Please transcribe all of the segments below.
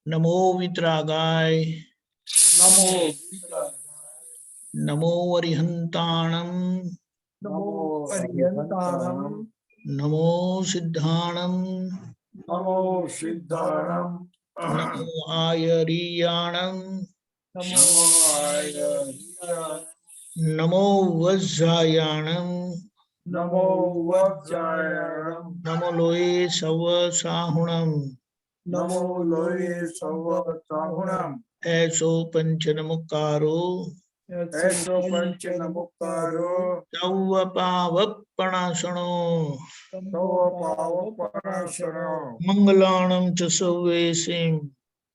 नमो वितरागाय नमो नमो अरिहंताणं नमो अर्यन्ताणं नमो सिद्धाणं नमो सिद्धाणं नमो आयरीयाणं नमो आयर्याय नमो वज्रायाणं नमो वज्रायणं नमो लोये सव साहुणं नमो लोये सवसाहुणं ऐसो पंचनमुक्कारो ऐसो पंच नमुक्तारो तव पावपणासनो तव पावपणासनो मंगलाणं च सव्वेसिं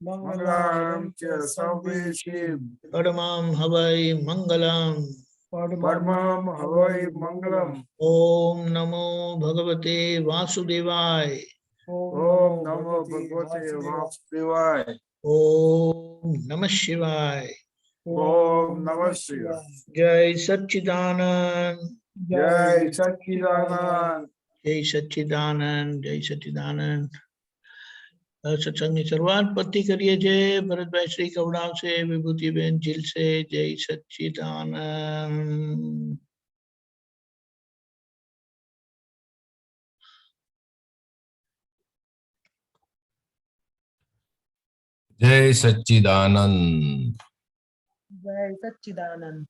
मंगलां च सर्वेषां परमां हवै मंगलम् परमं हवै मंगलम् ओम नमो भगवते वासुदेवाय ओम नमो भगवते वासुदेवाय ओम नमः शिवाय ओम नमः शिवाय जय सच्चिदानंद जय सच्चिदानंद जय सच्चिदानंद जय सच्चिदानंद सत्संग की शुरुआत पति करिए जय भरत भाई श्री कवड़ाव से विभूति बेन झील से जय सच्चिदानंद जय सच्चिदानंद जय Sachchidanand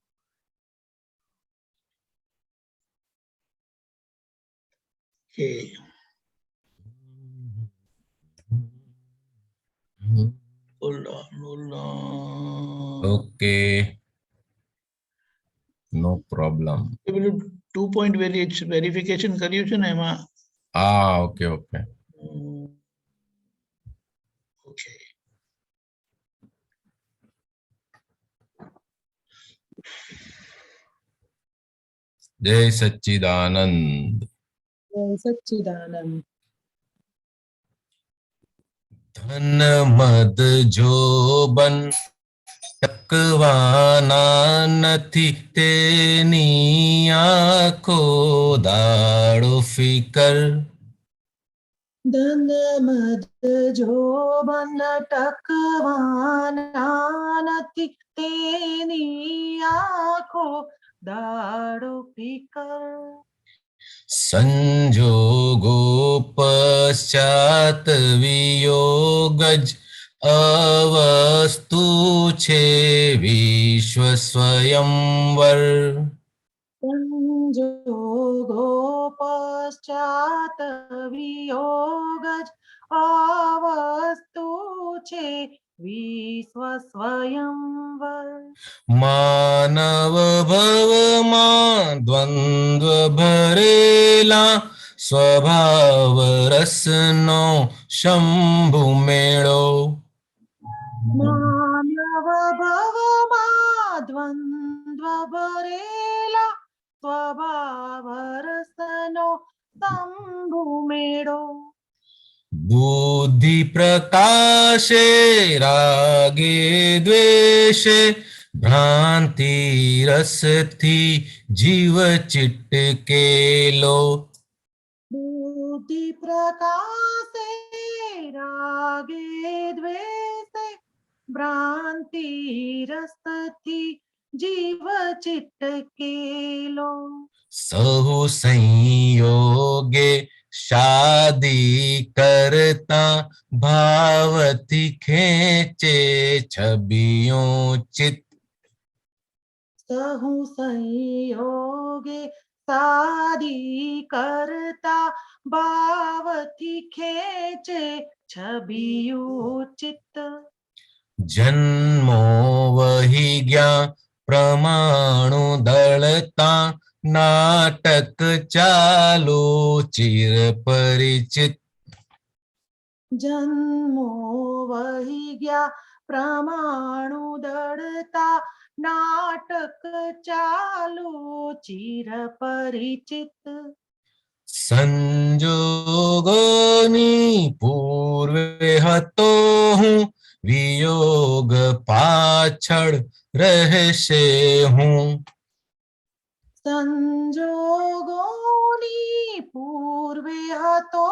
okay no problem 2 point verification કર્યું છે ને એમાં ओके ओके ઓકે जय सच्चिदानंद जय सच्चिदानंद धन मद जोबन टकवाना નથી તેની આંખો દાડો ફિકર ધન મદ જોબન ટકવાના નથી તેની આંખો દાડો ફિકર સંજોગો પશ્ચાત વિયોગ જ અવસ્તુ છે વિશ્વ સ્વયંવર સંજોગો પશ્ચાત વિયોગ જ અવસ્તુ છે વિશ્વ સ્વયંવર માનવ ભવમાં દ્વંદ્વ ભરેલા સ્વભાવ રસનો શંભુ મેળો માનવ ભવમાં દ્વંદ્વ ભરેલા સ્વભાવ રસનો શંભુ મેળો બુદ્ધિ પ્રકાશે રાગે દ્વેષે ભ્રાંતિ રસથી જીવ ચિટકેલો બુદ્ધિ પ્રકાશે રાગે દ્વેષે ભ્રાંતિ રસથી જીવ ચિટકેલો સહુ સંયોગે શાદી કરતા ભાવથી ખેંચે છબીઓ ચિત્ત સહુ સંયોગે સાદી કરતા ભાવથી ખેંચે છબિયું ચિત્ત જન્મો વહી ગયા પ્રમાણુ દળતા નાટક ચાલો ચિર પરિચિત જન્મો વહી ગયા પ્રમાણુ દળતા નાટક ચાલુ ચિર પરિચિત સંજોગોની પૂર્વે હતો હું વિયોગ પાછળ રહેશે હું સંજોગોની પૂર્વે હતો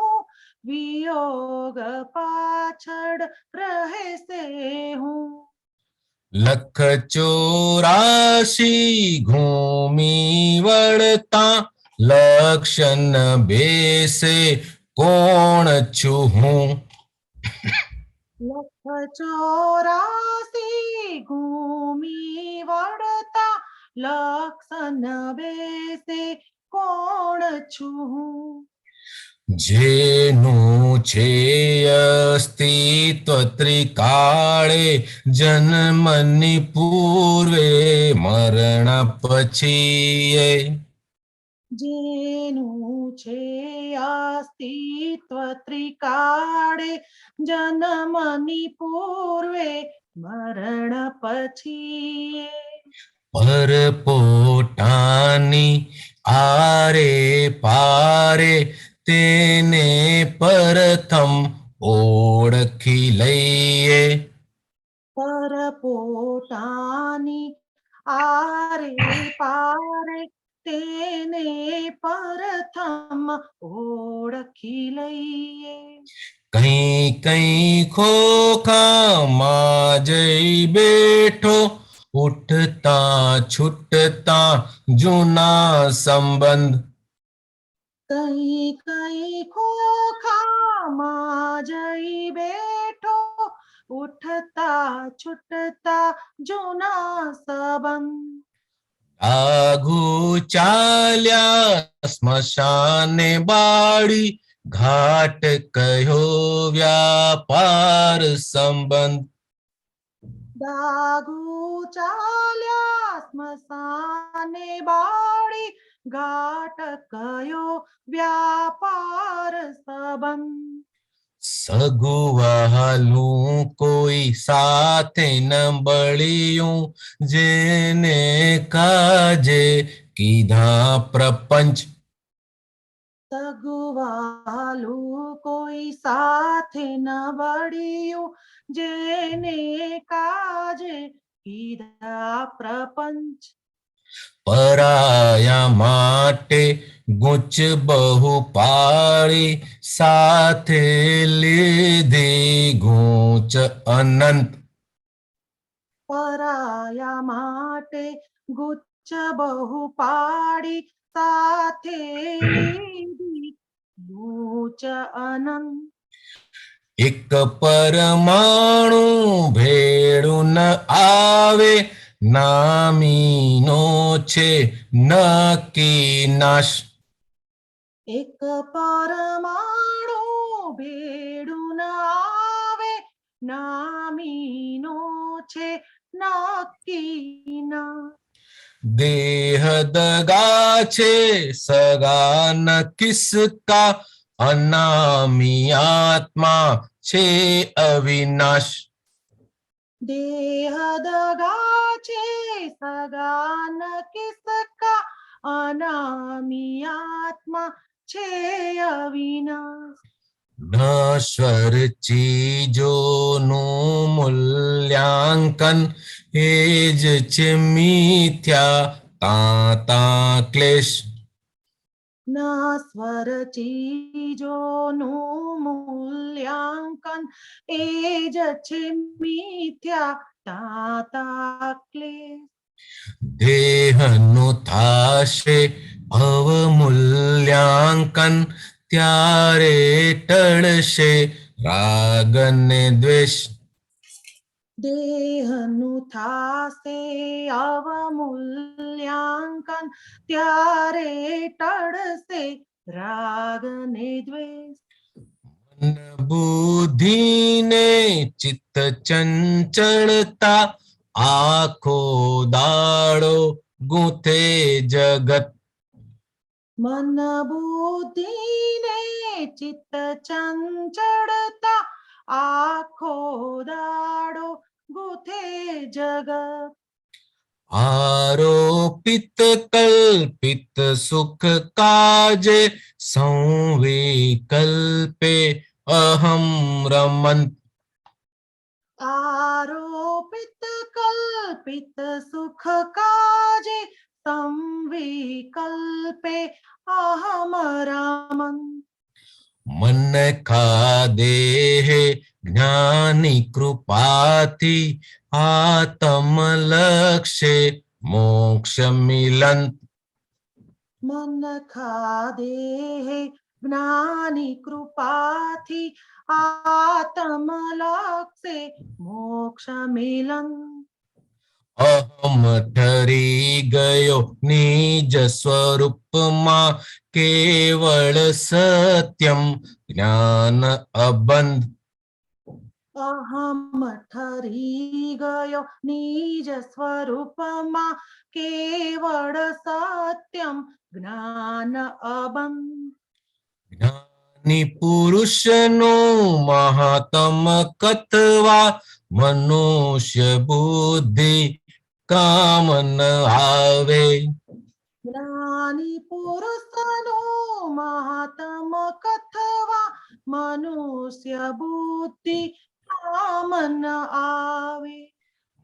હું વિયોગ પાછળ पाछड़ रहे से हूँ। लख 84 घूमी वड़ता लक्षण बेसे कोण છું હું। लख 84 घूमी वड़ता लक्षण बेसे कोण છું હું। જેનું છે અસ્તિત્વ ત્રિકાળે જન્મની પૂર્વે મરણ પછીએ। જેનું છે અસ્તિત્વ ત્રિકાળે જન્મની પૂર્વે મરણ પછીએ। પરપોટાની આરે પારે તેને પ્રથમ ઓળખી લઈએ। પરપોટાની આરે પારે તેને પ્રથમ ઓળખી લઈએ। કઈ કઈ ખોખામાં જઈ બેઠો ઉઠતા છૂટતા જૂના સંબંધ। કઈ કઈ ખોખામાં જઈ બેઠો ઉઠતા છૂટતા જૂના સંબંધ। આઘુ ચાલ્યા સ્મશાને બાળી ઘાટ કયો વ્યાપાર સંબંધ। દાગુ ચાલ્યા સ્મશાને બાળી ઘાટ કયો વ્યાપાર સંબંધ। સગુવાલું કોઈ સાથે ન બળિયું જેને કાજે કીધા પ્રપંચ। સગુવાલું કોઈ સાથે ન બળિયું જેને કાજે કીધા પ્રપંચ। પરાયા માટે ગુચ બહુ પાળી સાથે લીધી ગૂંચ અનંત। પરાયા માટે ગુચ્છ બહુ પાડી સાથે લીધી ગૂંચ અનંત। એક પરમાણુ ભેળું ન આવે નામીનો છે નક્કી નાશ। એક પરમાણુ ભેળું ન આવે નામીનો છે નક્કી નાશ। દેહ દગા છે સગા ન કિસકા અનામી આત્મા છે અવિનાશ। દેહ દગા છે સગા ન કિસકા અનામી આત્મા છે અવિનાશ। નશ્વર ચીજોનું મૂલ્યાંકન એ જ છે મિથ્યા તાતા ક્લેશ। નશ્વર ચીજોનું મૂલ્યાંકન એ જ છે મિથ્યા તાતા ક્લેશ। દેહનું થાશે અવમૂલ્યાંકન ત્યારે ટળશે રાગ ને દ્વેષ। દેહનું થાશે અવમૂલ્યાંકન ત્યારે ટળશે રાગ ને દ્વેષ। મન બુદ્ધિને ચિત્ત ચંચળતા આખો દાડો ગૂંથે જગત। મન બુદ્ધિને ચિત્ત ચંચળતા આખો દાડો ગૂંથે જગત। આરોપિત કલ્પિત સુખ કાજે સંવિકલ્પે અહમ રમંત। આરોપિત કલ્પિત સુખ કાજે સંવિકલ્પે અહમ રમંત। મન કા દેહે જ્ઞાની કૃપાથી આત્મલક્ષે મોક્ષ મિલંત. મન ખાધે જ્ઞાની કૃપાથી આત્મલક્ષે મોક્ષ મિલન. અહમ ઠરી ગયો નિજ સ્વરૂપમાં કેવળ સત્યમ જ્ઞાન અબંધ. અહમ ઠરી ગયો નિજ સ્વરૂપમાં કેવળ સત્યમ જ્ઞાન અબંધ. જ્ઞાની પુરુષનું મહાત્મ કથવા મનુષ્ય બુદ્ધિ કામ ન આવે. જ્ઞાની પુરુષનું મહાત્મ કથવા મનુષ્ય બુદ્ધિ કામ ન આવે.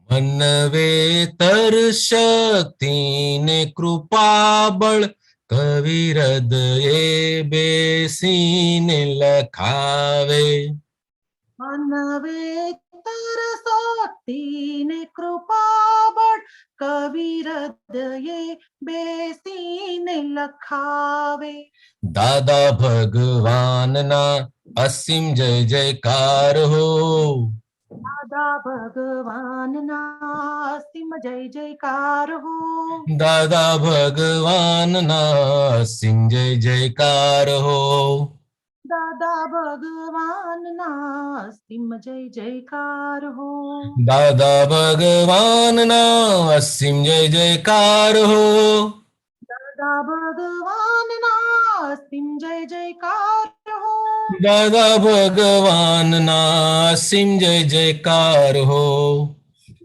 મનવે તર શક્તિ ને કૃપા બળ કવિ હૃદયે બેસીને લખાવે. અનવેતર શક્તિ ને કૃપા બળ કવિ હૃદયે બેસીને લખાવે. દાદા ભગવાનના અસીમ જય જયકાર હો. દાદા ભગવાનના અસીમ જય જયકાર હો. દાદા ભગવાનના અસીમ જય જયકાર હો. દાદા ભગવાનના અસીમ જય જયકાર હો. દાદા ભગવાનના અસીમ જય જયકાર હો. દાદા ભગવાનના અસીમ જય જયકાર હો. દાદા ભગવાનના અસીમ જય જયકાર હો.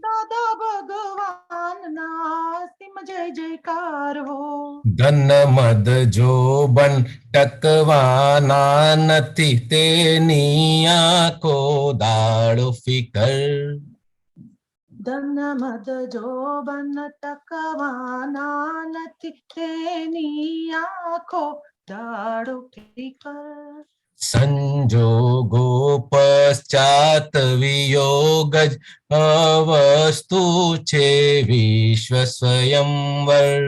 દાદા ભગવાનના અસીમ જય જયકાર હો. ધન મદ જોબન ટકવાના નથી તેની આંખો દાડો ફિકર. ધન મદ જોબન ટકવાના નથી તેની આંખો દાડો ફિકર. સંજોગો પશ્ચાત વિયોગ જ અવસ્તુ છે વિશ્વ સ્વયંવર.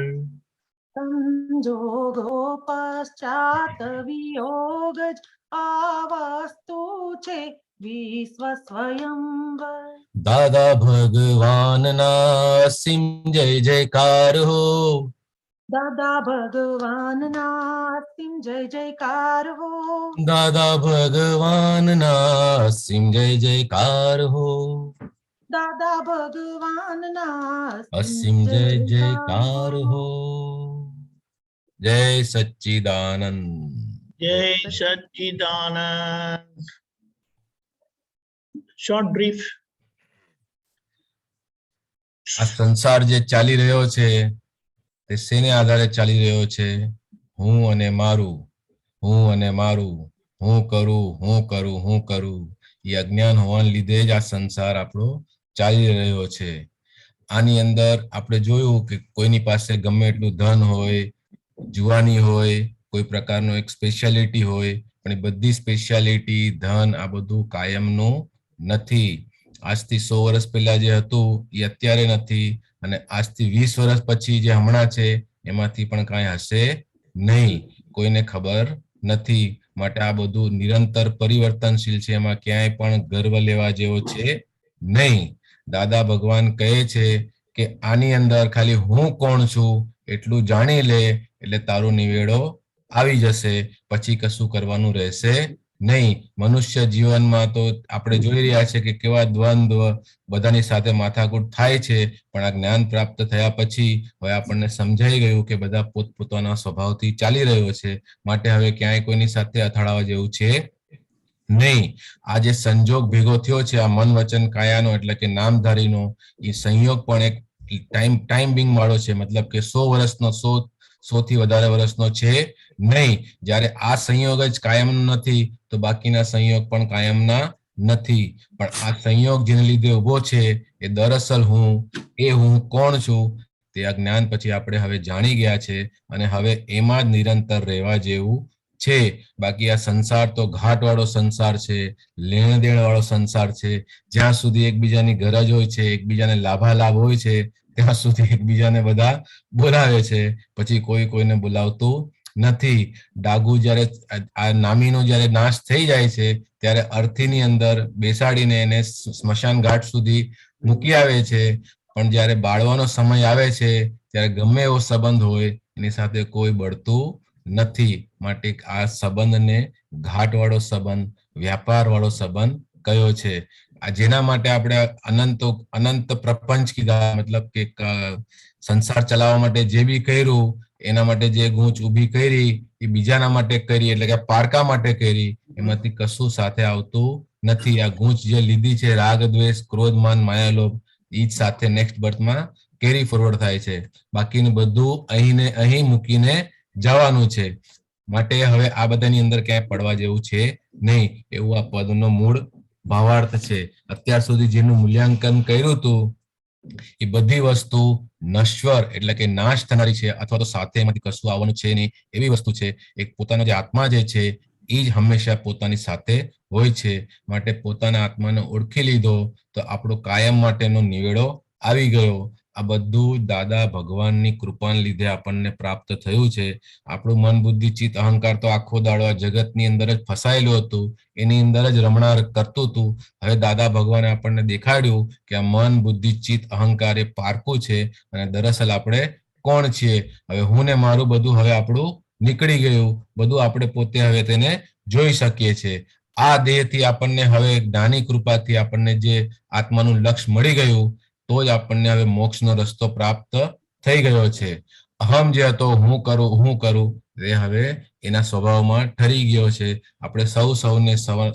સંજોગો પશ્ચાત વિયોગ જ આ વસ્તુ છે વિશ્વ સ્વયંવર. દાદા ભગવાનના અસીમ જય જયકાર હો. દાદા ભગવાનના અસીમ જય જયકાર હો. દાદા ભગવાનના અસીમ જય જયકાર હો. દાદા ભગવાનના અસીમ જય જયકાર હો. જય સચ્ચિદાનંદ. જય સચ્ચિદાનંદ. Short brief. આ સંસાર જે ચાલી રહ્યો છે તે શેને આધારે ચાલી રહ્યો છે? હું અને મારું, હું અને મારું, હું કરું, હું કરું, હું કરું. એ અજ્ઞાન હોવાને લીધે જ આ સંસાર આપણો ચાલી રહ્યો છે. આની અંદર આપણે જોયું કે કોઈની પાસે ગમે એટલું ધન હોય, જુવાની હોય, કોઈ પ્રકારનો એક સ્પેશિયાલિટી હોય, પણ એ બધી સ્પેશિયાલિટી, ધન, આ બધું કાયમનું નથી. આજથી 100 વર્ષ પહેલા જે હતું એ અત્યારે નથી, અને આજથી 20 વર્ષ પછી જે હમણાં છે એમાંથી પણ કાંઈ હશે નહીં, કોઈને ખબર નથી. માટે આ બધું નિરંતર પરિવર્તનશીલ છે, એમાં ક્યાંય પણ ગર્વ લેવા જેવો છે નહીં. દાદા ભગવાન કહે છે કે આની અંદર ખાલી હું કોણ છું એટલું જાણી લે એટલે તારો નિવેડો આવી જશે, પછી કશું કરવાનું રહેશે નહીં. મનુષ્ય જીવનમાં તો આપણે જોઈ રહ્યા છે કે કેવા દ્વંદ્વ, બધાની સાથે માથાકૂટ થાય છે, પણ આ જ્ઞાન પ્રાપ્ત થયા પછી હવે આપણને સમજાઈ ગયું કે બધા પોતપોતાના સ્વભાવથી ચાલી રહ્યો છે, માટે હવે ક્યાંય કોઈની સાથે અથડાવા જેવું છે નહીં. આ જે સંજોગ ભેગો થયો છે આ મન વચન કાયાનો, એટલે કે નામધારીનો, એ સંયોગ પણ એક ટાઈમ બિંગ વાળો છે, મતલબ કે 100 વર્ષનો, 100 થી વધારે વર્ષનો છે નહીં. જ્યારે આ સંયોગ જ કાયમ નથી તો બાકીના સંયોગ પણ કાયમના નથી. પણ આ સંયોગ જેને લીધે ઉભો છે એ દરઅસલ હું કોણ છું તે આ જ્ઞાન પછી આપણે હવે જાણી ગયા છે, અને હવે એમાં જ નિરંતર રહેવા જેવું છે. બાકી આ સંસાર તો ઘાટ વાળો સંસાર છે, લેણ દેણ વાળો સંસાર છે. જ્યાં સુધી એકબીજાની ગરજ હોય છે, એકબીજાને લાભાલાભ હોય છે, ત્યાં સુધી એકબીજાને બધા બોલાવે છે, પછી કોઈ કોઈને બોલાવતું નથી. ડાગુ જ્યારે આ નામીનો જ્યારે નાશ થઈ જાય છે ત્યારે અર્થીની અંદર બેસાડીને એને સ્મશાન ઘાટ સુધી મૂકી આવે છે. પણ જ્યારે બાળવાનો સમય આવે છે ત્યારે ગમે એવો સંબંધ હોય એની સાથે કોઈ બળતું નથી. માટે આ સંબંધને ઘાટ વાળો સંબંધ, વ્યાપાર વાળો સંબંધ કયો છે. આ જેના માટે આપણે અનંત પ્રપંચ કીધા, મતલબ કે સંસાર ચલાવવા માટે જે બી કર્યું એના માટે જે ગૂંચ ઊભી કરી એ બીજાના માટે કરી, એટલે કે પારકા માટે કરી. એમાંથી કશું સાથે આવતું નથી. આ ગૂંચ જે લીધી છે રાગ દ્વેષ ક્રોધ માન માયા લોભ, ઈ જ સાથે નેક્સ્ટ બર્થમાં કેરી ફોરવર્ડ થાય છે. બાકીનું બધું અહીં ને અહીં મૂકીને જવાનું છે. માટે હવે આ બધાની અંદર ક્યાંય પડવા જેવું છે નહીં, એવું આ પદનો મૂળ ભાવાર્થ છે. અત્યાર સુધી જેનું મૂલ્યાંકન કર્યું હતું એ બધી વસ્તુ નશ્વર એટલે કે નાશ થનારી છે, અથવા તો સાથે એમાંથી કશું આવવાનું છે નહીં એવી વસ્તુ છે. એક પોતાનો જે આત્મા જે છે એ જ હંમેશા પોતાની સાથે હોય છે. માટે પોતાના આત્માને ઓળખી લીધો તો આપણો કાયમ માટેનો નિવેડો આવી ગયો. આ બધું દાદા ભગવાનની કૃપાને લીધે આપણને પ્રાપ્ત થયું છે. આપણું મન બુદ્ધિ ચિત્ત અહંકાર તો આખો દાડો આ જગતની અંદર જ ફસાયેલું હતું, એની અંદર જ રમણાર કરતું હતું. હવે દાદા ભગવાને આપણને દેખાડ્યું કે આ મન બુદ્ધિ ચિત્ત અહંકાર એ પારકું છે અને દરઅસલ આપણે કોણ છીએ. હવે હું ને મારું બધું હવે આપણું નીકળી ગયું, બધું આપણે પોતે હવે તેને જોઈ શકીએ છીએ. આ દેહથી આપણને હવે જ્ઞાની કૃપાથી આપણને જે આત્માનું લક્ષ્ય મળી ગયું તો જ આપણને હવે મોક્ષનો રસ્તો પ્રાપ્ત થઈ ગયો છે. અહમ જે હતો હું કરું એ હવે એના સ્વભાવમાં ઠરી ગયો છે. આપણે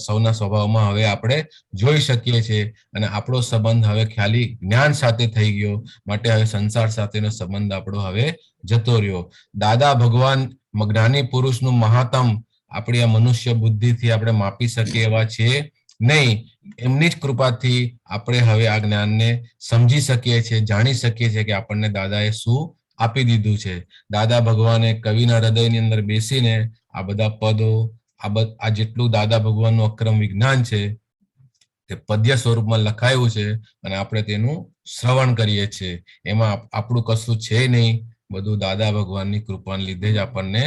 સૌના સ્વભાવમાં હવે આપણે જોઈ શકીએ છીએ અને આપણો સંબંધ હવે ખાલી જ્ઞાન સાથે થઈ ગયો. માટે હવે સંસાર સાથેનો સંબંધ આપણો હવે જતો રહ્યો. દાદા ભગવાન જ્ઞાની પુરુષનું મહાત્મ આપણી આ મનુષ્ય બુદ્ધિથી આપણે માપી શકીએ એવા છે નહીં. એમની જ કૃપાથી આપણે હવે આ જ્ઞાનને સમજી શકીએ છીએ, જાણી શકીએ છીએ કે આપણને દાદાએ શું આપી દીધું છે. દાદા ભગવાને કવિના હૃદયની અંદર બેસીને આ બધા પદો, આ જેટલું દાદા ભગવાનનું અક્રમ વિજ્ઞાન છે તે પદ્ય સ્વરૂપમાં લખાયું છે અને આપણે તેનું શ્રવણ કરીએ છીએ. એમાં આપણું કશું છે નહીં, બધું દાદા ભગવાનની કૃપાને લીધે જ આપણને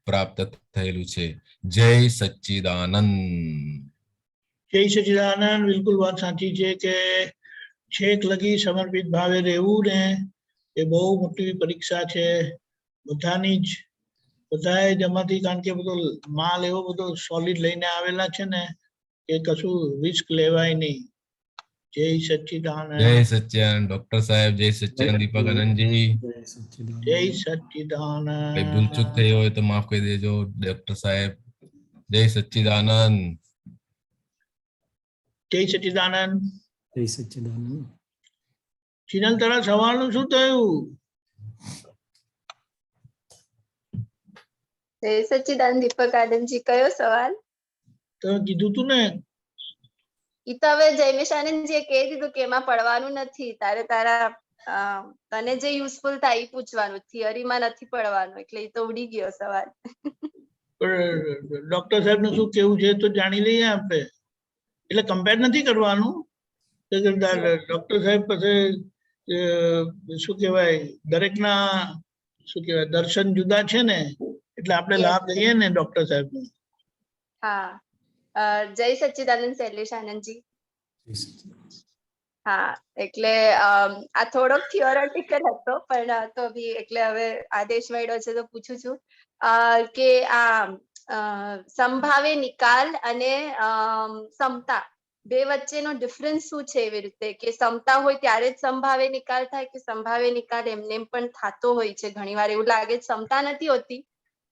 પ્રાપ્ત થયેલું છે. જય સચ્ચિદાનંદ. જય સચિદાનંદ. બિલકુલ વાત સાચી છે કે છેક લગી સમર્પિત ભાવે રહેવું ને એ બહુ મોટી પરીક્ષા છે બધાની જ. બધાએ જ એમાંથી, કારણ કે બધો માલ એવો બધો સોલિડ લઈને આવેલા છે ને કે કશું રિસ્ક લેવાય નહીં. જય સચ્ચિદાનંદ. જય સચ્ચિદાનંદ ડોક્ટર સાહેબ. જય સચ્ચિદાનંદ દીપક આનંદજી. જય સચ્ચિદાનંદ. કઈ ભૂલચૂક થઈ હોય તો માફ કરી દેજો ડોક્ટર સાહેબ. જય સચ્ચિદાનંદ. જય સચ્ચિદાનંદ. જય સચ્ચિદાનંદ. ચિનલ, તારા સવાલનું શું થયું? જય સચ્ચિદાનંદ દીપક આનંદજી, કયો સવાલ? તો કીધું તું ને. ઈ તો હવે જયમેશ આનંદજીએ કહી દીધું કે એમાં પડવાનું નથી. તને જે યુઝફુલ થાય એ પૂછવાનું, થિયરીમાં નથી પડવાનું. એટલે એ તો ઉડી ગયો સવાલ. ડોક્ટર સાહેબ નું શું કેવું છે તો જાણી લઈએ આપણે. એટલે કમ્પેર નથી કરવાનું. ડોક્ટર સાહેબ પાસે શું કહેવાય, દરેકના શું કહેવાય દર્શન જુદા છે ને, એટલે આપણે લાભ લઈએ ને ડોક્ટર સાહેબ નો. હા, જય સચ્ચિદાનંદ શૈલેષ આનંદજી. હા, એટલે આ થોડોક થિયોરેટિકલ હતો પણ તો બી એટલે હવે આદેશ મળ્યો છે તો પૂછું છું કે આ સંભાવે નિકાલ અને સમતા બે વચ્ચેનો ડિફરન્સ શું છે? એવી રીતે કે સમતા હોય ત્યારે જ સંભાવે નિકાલ થાય કે સંભાવે નિકાલ એમને પણ થતો હોય છે? ઘણીવાર એવું લાગે સમતા નથી હોતી,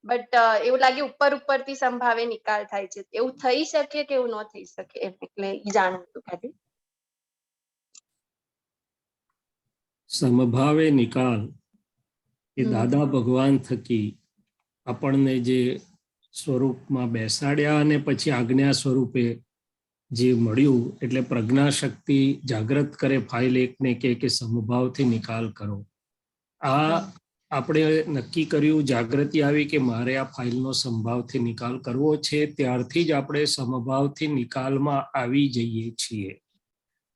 બટ એવું લાગે ઉપરથી સંભાવે નિકાલ થાય છે. એવું થઈ શકે કે એવું ન થઈ શકે? એટલે એ જાણવું હતું ખાલી. સમભાવે નિકાલ એ દાદા ભગવાન થકી આપણને જે સ્વરૂપમાં બેસાડ્યા અને પછી આજ્ઞા સ્વરૂપે જે મળ્યું, એટલે પ્રજ્ઞા શક્તિ જાગૃત કરે ફાઇલ એકને કે સમભાવથી નિકાલ કરો. આ આપણે નક્કી કર્યું, જાગૃતિ આવી કે મારે આ ફાઇલનો સમભાવથી નિકાલ કરવો છે, ત્યારથી જ આપણે સમભાવથી નિકાલમાં આવી જઈએ છીએ.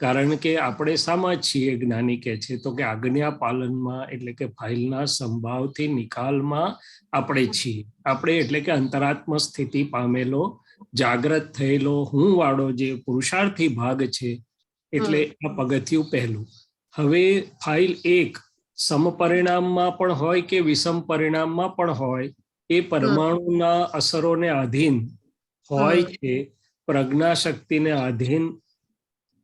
કારણ કે આપણે શામાં છીએ જ્ઞાની કહે છે, તો કે આજ્ઞા પાલનમાં, એટલે કે ફાઇલના સંભાવથી નિકાલમાં આપણે છીએ. આપણે એટલે કે અંતરાત્મ સ્થિતિ પામેલો, જાગ્રત થયેલો હું વાળો જે પુરુષાર્થી ભાગ છે, એટલે આ પગથિયું પહેલું. હવે ફાઇલ 1 સમપરિણામમાં પણ હોય કે વિષમ પરિણામમાં પણ હોય, એ પરમાણુના અસરોને આધીન હોય છે, પ્રજ્ઞા શક્તિને આધીન.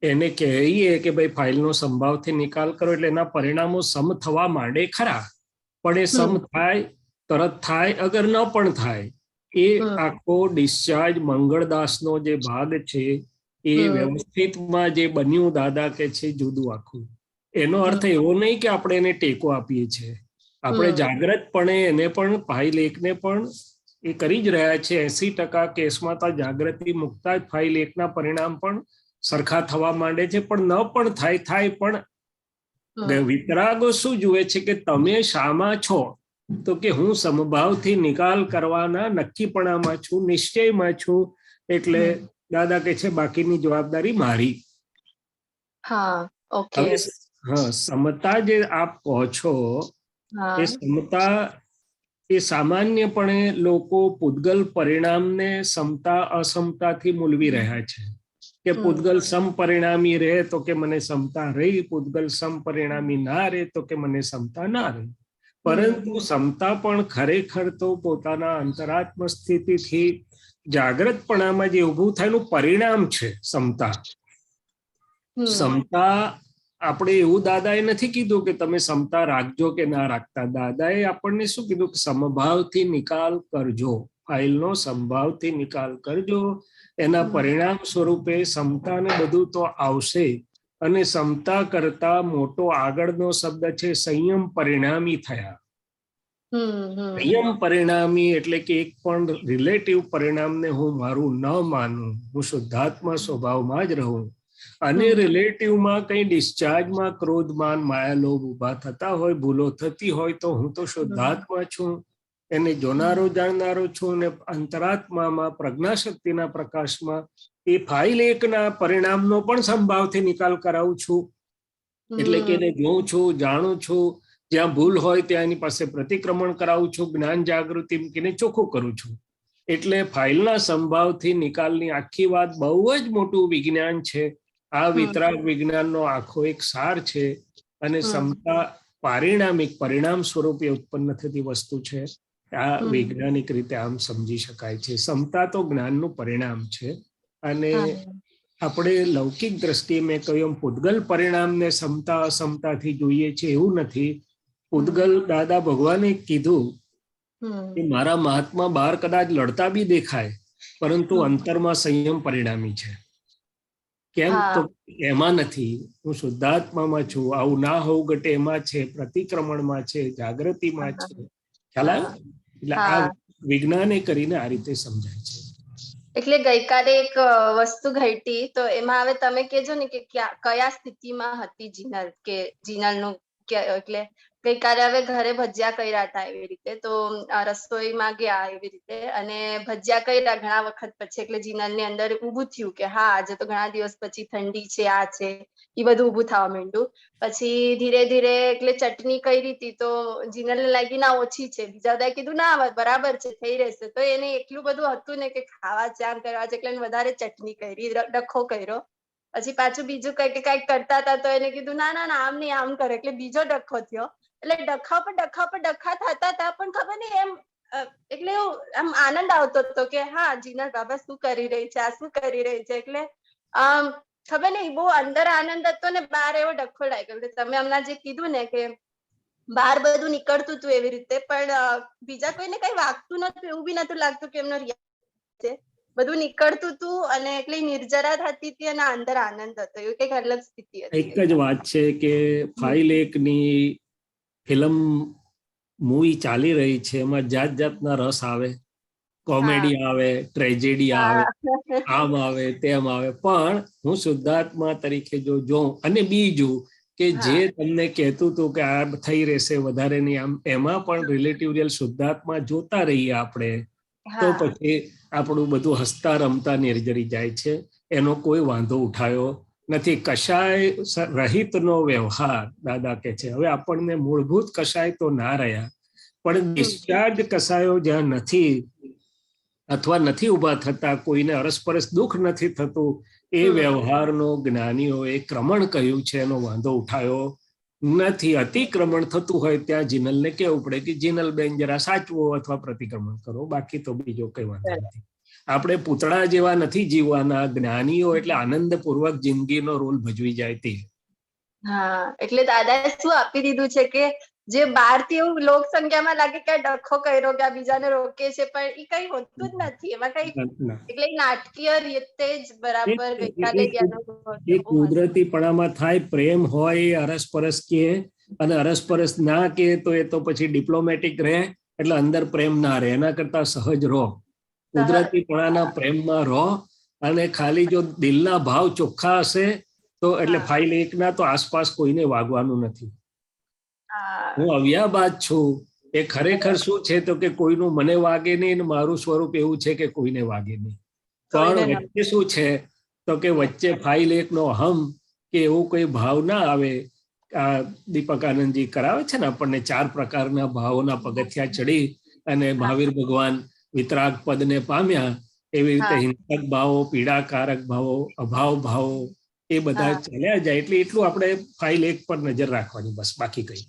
એને કહીએ કે ભાઈ ફાઇલનો સંભાવથી નિકાલ કરો એટલે એના પરિણામો સમ થવા માંડે ખરા, પણ એ સમ થાય તરત થાય, અગર ન પણ થાય. એ આખો ડિસ્ચાર્જ મંગળદાસનો જે ભાગ છે એ વ્યવસ્થિતમાં જે બન્યું, દાદા કે છે જુદું આખું. એનો અર્થ એવો નહીં કે આપણે એને ટેકો આપીએ છીએ, આપણે જાગ્રતપણે એને પણ ફાઇલ 1 ને પણ એ કરી જ રહ્યા છે. 80% કેસમાં તો જાગૃતિ મુકતા જ ફાઇલ 1 ના પરિણામ પણ સરખા થવા માંડે છે, પણ ન પણ થાય. પણ વિતરાગો શું જુએ છે કે તમે શામાં છો, તો કે હું સમભાવથી નિકાલ કરવાના નક્કીપણામાં છું, નિશ્ચયમાં છું. એટલે દાદા કે છે બાકીની જવાબદારી મારી. હવે સમતા જે આપ કહો છો, એ સમતા એ સામાન્યપણે લોકો પૂતગલ પરિણામને સમતા અસમતાથી મૂલવી રહ્યા છે. કે પૂતગલ સમપરિણામી રહે તો કે મને સમતા રહી, પૂતગલ સમપરિણામી ના રહે તો કે મને સમતા ના રહી. પરંતુ સમતા પણ ખરેખર તો પોતાના અંતરાત્મ સ્થિતિથી જાગ્રતપણામાં જે ઊભું થયેલું પરિણામ છે સમતા. સમતા આપણે એવું દાદાએ નથી કીધું કે તમે સમતા રાખજો કે ના રાખતા. દાદાએ આપણને શું કીધું કે સમભાવથી નિકાલ કરજો, ફાઇલનો સમભાવથી નિકાલ કરજો. એના પરિણામ સ્વરૂપે સમતા ને બધું તો આવશે. અને સમતા કરતા મોટો આગળનો શબ્દ છે સંયમ પરિણામી થયા. સંયમ પરિણામી એટલે કે એક પણ રિલેટિવ પરિણામને હું મારું ન માનું, હું શુદ્ધાત્મા સ્વભાવમાં જ રહું. અને રિલેટિવમાં કઈ ડિસ્ચાર્જમાં ક્રોધમાન માયા લોભ ઉભા થતા હોય, ભૂલો થતી હોય, તો હું તો શુદ્ધાત્મા છું, એને જોનારો જાણનારો છું. ને અંતરાત્મામાં પ્રજ્ઞાશક્તિના પ્રકાશમાં એ ફાઇલ 1 ના પરિણામનો પણ સંભાવથી નિકાલ કરાવું છું. એટલે કે એને જોઉં છું, જાણું છું, જ્યાં ભૂલ હોય ત્યાં એની પાસે પ્રતિક્રમણ કરાવું છું, જ્ઞાન જાગૃતિ મૂકીને ચોખ્ખું કરું છું. એટલે ફાઇલના સંભાવથી નિકાલની આખી વાત બહુ જ મોટું વિજ્ઞાન છે. આ વિતરાગ વિજ્ઞાનનો આખો એક સાર છે. અને સમતા પારિણામિક પરિણામ સ્વરૂપે ઉત્પન્ન થતી વસ્તુ છે. આ વૈજ્ઞાનિક રીતે આમ સમજી શકાય છે. સમતા તો જ્ઞાનનું પરિણામ છે. અને આપણે લૌકિક દ્રષ્ટિએ મેં કહ્યું પૂતગલ પરિણામને સમતા અસમતાથી જોઈએ છે એવું નથી. પૂતગલ દાદા ભગવાને કીધું કે મારા મહાત્મા બહાર કદાચ લડતા બી દેખાય, પરંતુ અંતરમાં સંયમ પરિણામી છે. કેમ? તો એમાં નથી, હું શુદ્ધાત્મામાં છું. આવું ના હોવું ઘટે એમાં છે, પ્રતિક્રમણમાં છે, જાગૃતિમાં છે. ખ્યાલ આવ્યો? એટલે આ વિજ્ઞાને કરીને આ રીતે સમજાય છે. એટલે ગઈકાલે એક વસ્તુ ઘટી, તો એમાં હવે તમે કહેજો ને કે કયા સ્થિતિમાં હતી જીનલ, કે જીનલનું એટલે ગઈકાલે હવે ઘરે ભજીયા કર્યા હતા એવી રીતે, તો રસોઈમાં ગયા એવી રીતે, અને ભજીયા કર્યા ઘણા વખત પછી, એટલે જીનલની અંદર ઊભું થયું કે હા આજે તો ઘણા દિવસ પછી ઠંડી છે, આ છે, એ બધું ઊભું થવા માંડ્યું. પછી ધીરે ધીરે એટલે ચટણી કરી હતી તો જીનલને લાગી ના ઓછી છે, બીજા બધાએ કીધું ના બરાબર છે, થઈ રહેશે. તો એને એટલું બધું હતું ને કે ખાવા ચામ કરવા છે, એટલે વધારે ચટણી કરી, ડખો કર્યો. પછી પાછું બીજું કઈક કરતા હતા તો એને કીધું ના ના ના આમ નહીં આમ કરે, એટલે બીજો ડખો થયો. એટલે ડખા પર ડખા થતા હતા, પણ ખબર નહીં એમ એટલે આમ આનંદ આવતો હતો કે હા જીનલ બાબા શું કરી રહી છે, આ શું કરી રહી છે. એટલે ખબર નહીં બહુ અંદર આનંદ હતો ને બહાર એવો ડખો લાગ્યો. એટલે તમે હમણાં જે કીધું ને કે બહાર બધું નીકળતું હતું એવી રીતે, પણ બીજા કોઈને કઈ વાગતું નતું, એવું બી નતું લાગતું કે એમનો છે. બધું નીકળતું હતું અને એટલી નિર્જરા થતી હતી અને અંદર આનંદ હતો. એવું કઈક અલગ સ્થિતિ હતી. એક જ વાત છે કે ફાઇલ 1 ની ફિલ્મ મૂવી ચાલી રહી છે, એમાં જાત જાતના રસ આવે, કોમેડી આવે, ટ્રેજેડી આવે, આમ આવે તેમ આવે, પણ હું શુદ્ધાત્મા તરીકે જો જોઉં. અને બીજું કે હા. જે તમને કહેતું હતું કે આ થઈ રહેશે વધારે નહીં, આમ એમાં પણ રિલેટિવ રિયલ શુદ્ધાત્મા જોતા રહીએ આપણે, તો હા પછી આપણું બધું હસતા રમતા નિર્જરી જાય છે. એનો કોઈ વાંધો ઉઠાયો નથી. કશાય રહિતનો વ્યવહાર દાદા કે છે. હવે આપણને મૂળભૂત કશાય તો ના રહ્યા, પણ ડિસ્ચાર્જ કશાયો જ્યાં નથી અથવા નથી ઊભા થતા, કોઈને અરસપરસ દુઃખ નથી થતું, એ વ્યવહારનો જ્ઞાનીઓએ ક્રમણ કહ્યું છે, એનો વાંધો ઉઠાયો નથી. અતિક્રમણ થતું હોય ત્યાં જીનલને કહેવું પડે કે જીનલબેન જરા સાચવો અથવા પ્રતિક્રમણ કરો, બાકી તો બીજો કઈ વાંધો નથી. આપણે પૂતળા જેવા નથી જીવવાના. જ્ઞાનીઓ એટલે આનંદપૂર્વક જિંદગીનો રોલ ભજવી જાય તે. હા, એટલે દાદાએ શું આપી દીધું છે કે જે બહારથી એવું લોક સંખ્યામાં લાગે કે આ ડખો કર્યો કે આ બીજાને રોકે છે, પણ એ કઈ હોતું જ નથી એમાં કઈ. ના. એટલે ઈ નાટકીય રીતે જ બરાબર ગઈકાલે જ્ઞાનો એ કુદરતીપણામાં થાય. પ્રેમ હોય એ અરસપરસ કે, અને અરસપરસ ના કે તો એ તો પછી ડિપ્લોમેટિક રહે, એટલે અંદર પ્રેમ ના રહે. એના કરતા સહજ રહો, કુદરતીપણાના પ્રેમમાં રહો, અને ખાલી જો દિલના ભાવ ચોખ્ખા હશે તો એટલે ફાઇલ 1 ના તો આસપાસ કોઈને વાગવાનું નથી. હું અવ્યાબાદ છું એ ખરેખર શું છે તો કે કોઈનું મને વાગે નહીં, ને મારું સ્વરૂપ એવું છે કે કોઈને વાગે નહીં. પણ વચ્ચે શું છે તો કે વચ્ચે ફાઇલ 1 નો અહમ કે એવું કોઈ ભાવ ના આવે. દીપક આનંદજી કરાવે છે ને આપણને 4 પ્રકારના ભાવોના પગથિયા ચડી અને મહાવીર ભગવાન વિતરાગ પદને પામ્યા. એવી રીતે હિંસક ભાવો, પીડાકારક ભાવો, અભાવ ભાવો, એ બધા ચાલ્યા જાય. એટલે એટલું આપણે ફાઇલ 1 પર નજર રાખવાની, બસ, બાકી કઈ.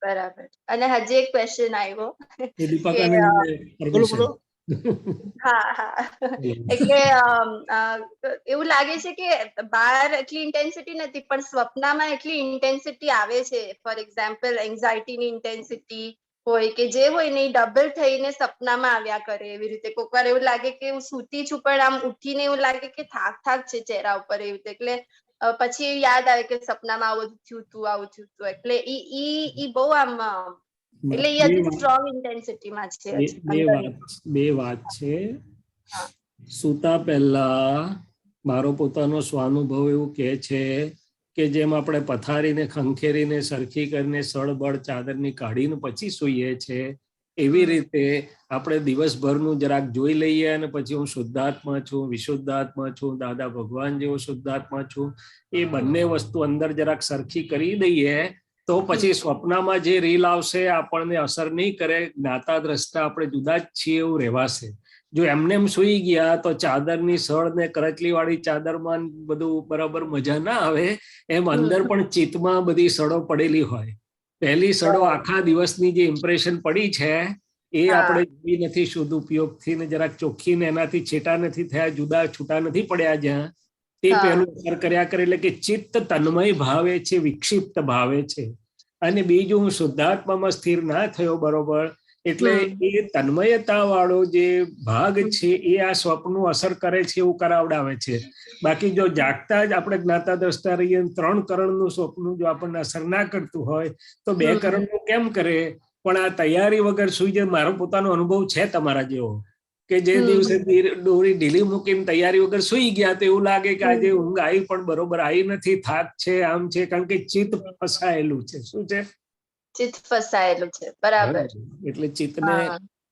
બરાબર. અને હજી એક ક્વેશ્ચન આવ્યો એ દીપક કે, આનંદ બોલો બોલો. હા એટલે એવું લાગે છે કે બહાર એટલી ઇન્ટેન્સિટી નથી, પણ સ્વપ્નમાં એટલી ઇન્ટેન્સિટી આવે છે. ફોર એક્ઝામ્પલ એન્ઝાઇટીની ઇન્ટેન્સિટી હોય કે જે હોય ને એ ડબલ થઈને સપનામાં આવ્યા કરે. એવી રીતે કોઈક વાર એવું લાગે કે હું સૂતી છું પણ આમ ઉઠીને એવું લાગે કે થાક છે ચહેરા ઉપર, એવી રીતે. એટલે પછી યાદ આવે કે સપનામાં આવું થયું તું, આવું થયું તું. એટલે ઈ બહુ આમ, એટલે એ હજી સ્ટ્રોંગ ઇન્ટેન્સિટીમાં છે. બે વાત છે. સૂતા પહેલા મારો પોતાનો સ્વાનુભવ એવું કહે છે કે જેમ આપણે પથારીને ખંખેરીને સરખી કરીને સળબળ ચાદરની કાઢીને પછી સૂઈએ છે, એવી રીતે આપણે દિવસભરનું જરાક જોઈ લઈએ, અને પછી હું શુદ્ધાત્મા છું, વિશુદ્ધાત્મા છું, દાદા ભગવાન જેવો શુદ્ધાત્મા છું, એ બંને વસ્તુ અંદર જરાક સરખી કરી દઈએ તો પછી સ્વપ્નમાં જે રીલ આવશે આપણને અસર નહીં કરે. જ્ઞાતા દ્રષ્ટા આપણે જુદા જ છીએ એવું રહેવાશે. જો એમને એમ સુઈ ગયા તો ચાદરની સળ ને કરચલી વાળી ચાદરમાં બધું બરાબર મજા ના આવે. એમ અંદર પણ ચિત્તમાં બધી સળો પડેલી હોય. પહેલી સળો આખા દિવસની જે ઇમ્પ્રેશન પડી છે એ આપણે જોઈ નથી શુદ્ધ ઉપયોગથી, ને જરાક ચોખ્ખી ને એનાથી છેટા નથી થયા, જુદા છૂટા નથી પડ્યા જ્યાં, તે પહેલું અસર કર્યા કરે. એટલે કે ચિત્ત તન્મય ભાવે છે, વિક્ષિપ્ત ભાવે છે. અને બીજું હું શુદ્ધાત્મામાં સ્થિર ના થયો બરોબર, એટલે એ તન્મયતા વાળો જે ભાગ છે એ આ સ્વપ્નનું અસર કરે છે એવું કરાવડાવે છે. બાકી જો જાગતા જ આપણે જ્ઞાતા દ્રષ્ટા રહીએ, 3 કરણનું સ્વપ્ન જો આપણને અસર ના કરતું હોય તો 2 કરણનું કેમ કરે? પણ આ તૈયારી વગર સુઈ જાય. મારો પોતાનો અનુભવ છે તમારા જેવો, કે જે દિવસે દોરી ઢીલી મૂકીને તૈયારી વગર સુઈ ગયા તો એવું લાગે કે આજે ઊંઘ આવી પણ બરોબર આવી નથી, થાક છે, આમ છે, કારણ કે ચિત્ત ફસાયેલું છે. શું છે? ચિત્ત ફસાયેલું છે. બરાબર. એટલે ચિત્તને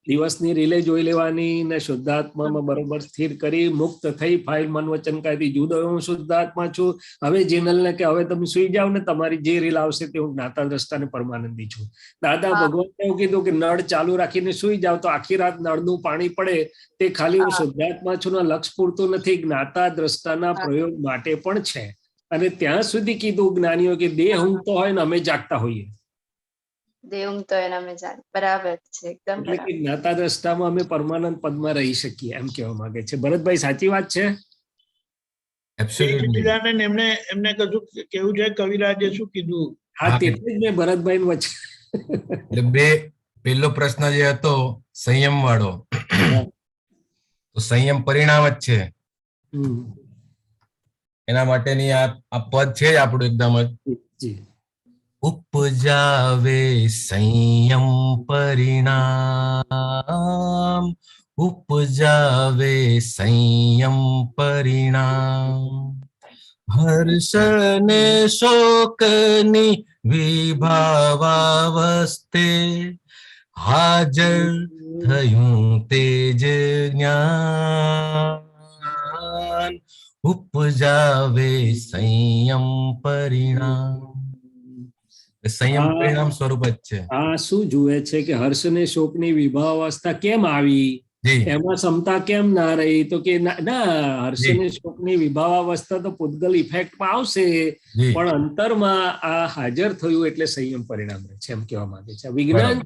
દિવસની રીલે જોઈ લેવાની, ને શુદ્ધાત્મામાં બરોબર સ્થિર કરી મુક્ત થઈ ફાઇલ મન વચન કાયથી જુદો હું શુદ્ધાત્મા છું. હવે જીનલને કે હવે તમે સુઈ જાઓ ને, તમારી જે રીલ આવશે તે હું જ્ઞાતા દ્રષ્ટા ને પરમાનંદી છું. દાદા ભગવાને એવું કીધું કે નળ ચાલુ રાખીને સુઈ જાઓ તો આખી રાત નળનું પાણી પડે, તે ખાલી હું શુદ્ધાત્મા છું ના લક્ષ પૂરતું નથી, જ્ઞાતા દ્રષ્ટાના પ્રયોગ માટે પણ છે. અને ત્યાં સુધી કીધું જ્ઞાનીઓ કે દેહ ઊંઘતો હોય ને અમે જાગતા હોઈએ. બરાબર છે, એકદમ. એટલે કે જ્ઞાતા દ્રષ્ટામાં અમે પરમાનંદ પદમાં રહી શકીએ, એમ કહેવા માંગે છે. ભરતભાઈ, સાચી વાત છે? સચ્ચિદાનંદ એમને કશું કેવું છે? કવિરાજે શું કીધું? હા, તેથી જ મેં ભરતભાઈ વચ્ચે એટલે પેલો પ્રશ્ન જે હતો સંયમ વાળો, તો સંયમ પરિણામ જ છે. એના માટેની આ પદ છે જ આપણું એકદમ જ. ઉપજાવે સંયમ પરિણામ, ઉપજાવે સંયમ પરિણામ, હર્ષ ને શોકની વિભાવાવસ્થે હાજર થયું તેજ જ્ઞાન ઉપજાવે સંયમ પરિણામ. સંયમ હા. પરિણામ સ્વરૂપ જ છે. આ શું જુએ છે કે હર્ષ ને શોકની વિભાવાવસ્થા કેમ આવી, જી એમાં ક્ષમતા કેમ ના રહી? તો કે ના હર્ષ જી. ને શોકની વિભાવાવસ્થા તો પૂતગલ ઇફેક્ટમાં આવશે, જી પણ અંતરમાં આ હાજર થયું એટલે સંયમ પરિણામ રહે છે, એમ કહેવા માંગે છે. આ વિજ્ઞાન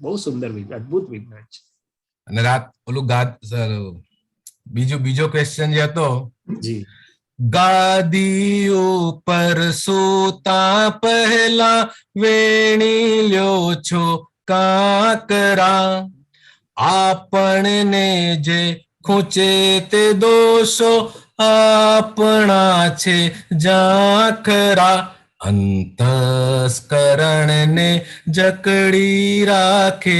બહુ સુંદર અદ્ભુત વિજ્ઞાન છે. અને રાત ઓલું બીજો ક્વેશ્ચન જે હતો, જી ગાદી ઉપર સૂતા પહેલા વેણી લ્યો છો કાંકરા, આપણને જે ખૂંચે તે દોષો આપણા છે ઝાંખરા, અંતસ્કરણને જકડી રાખે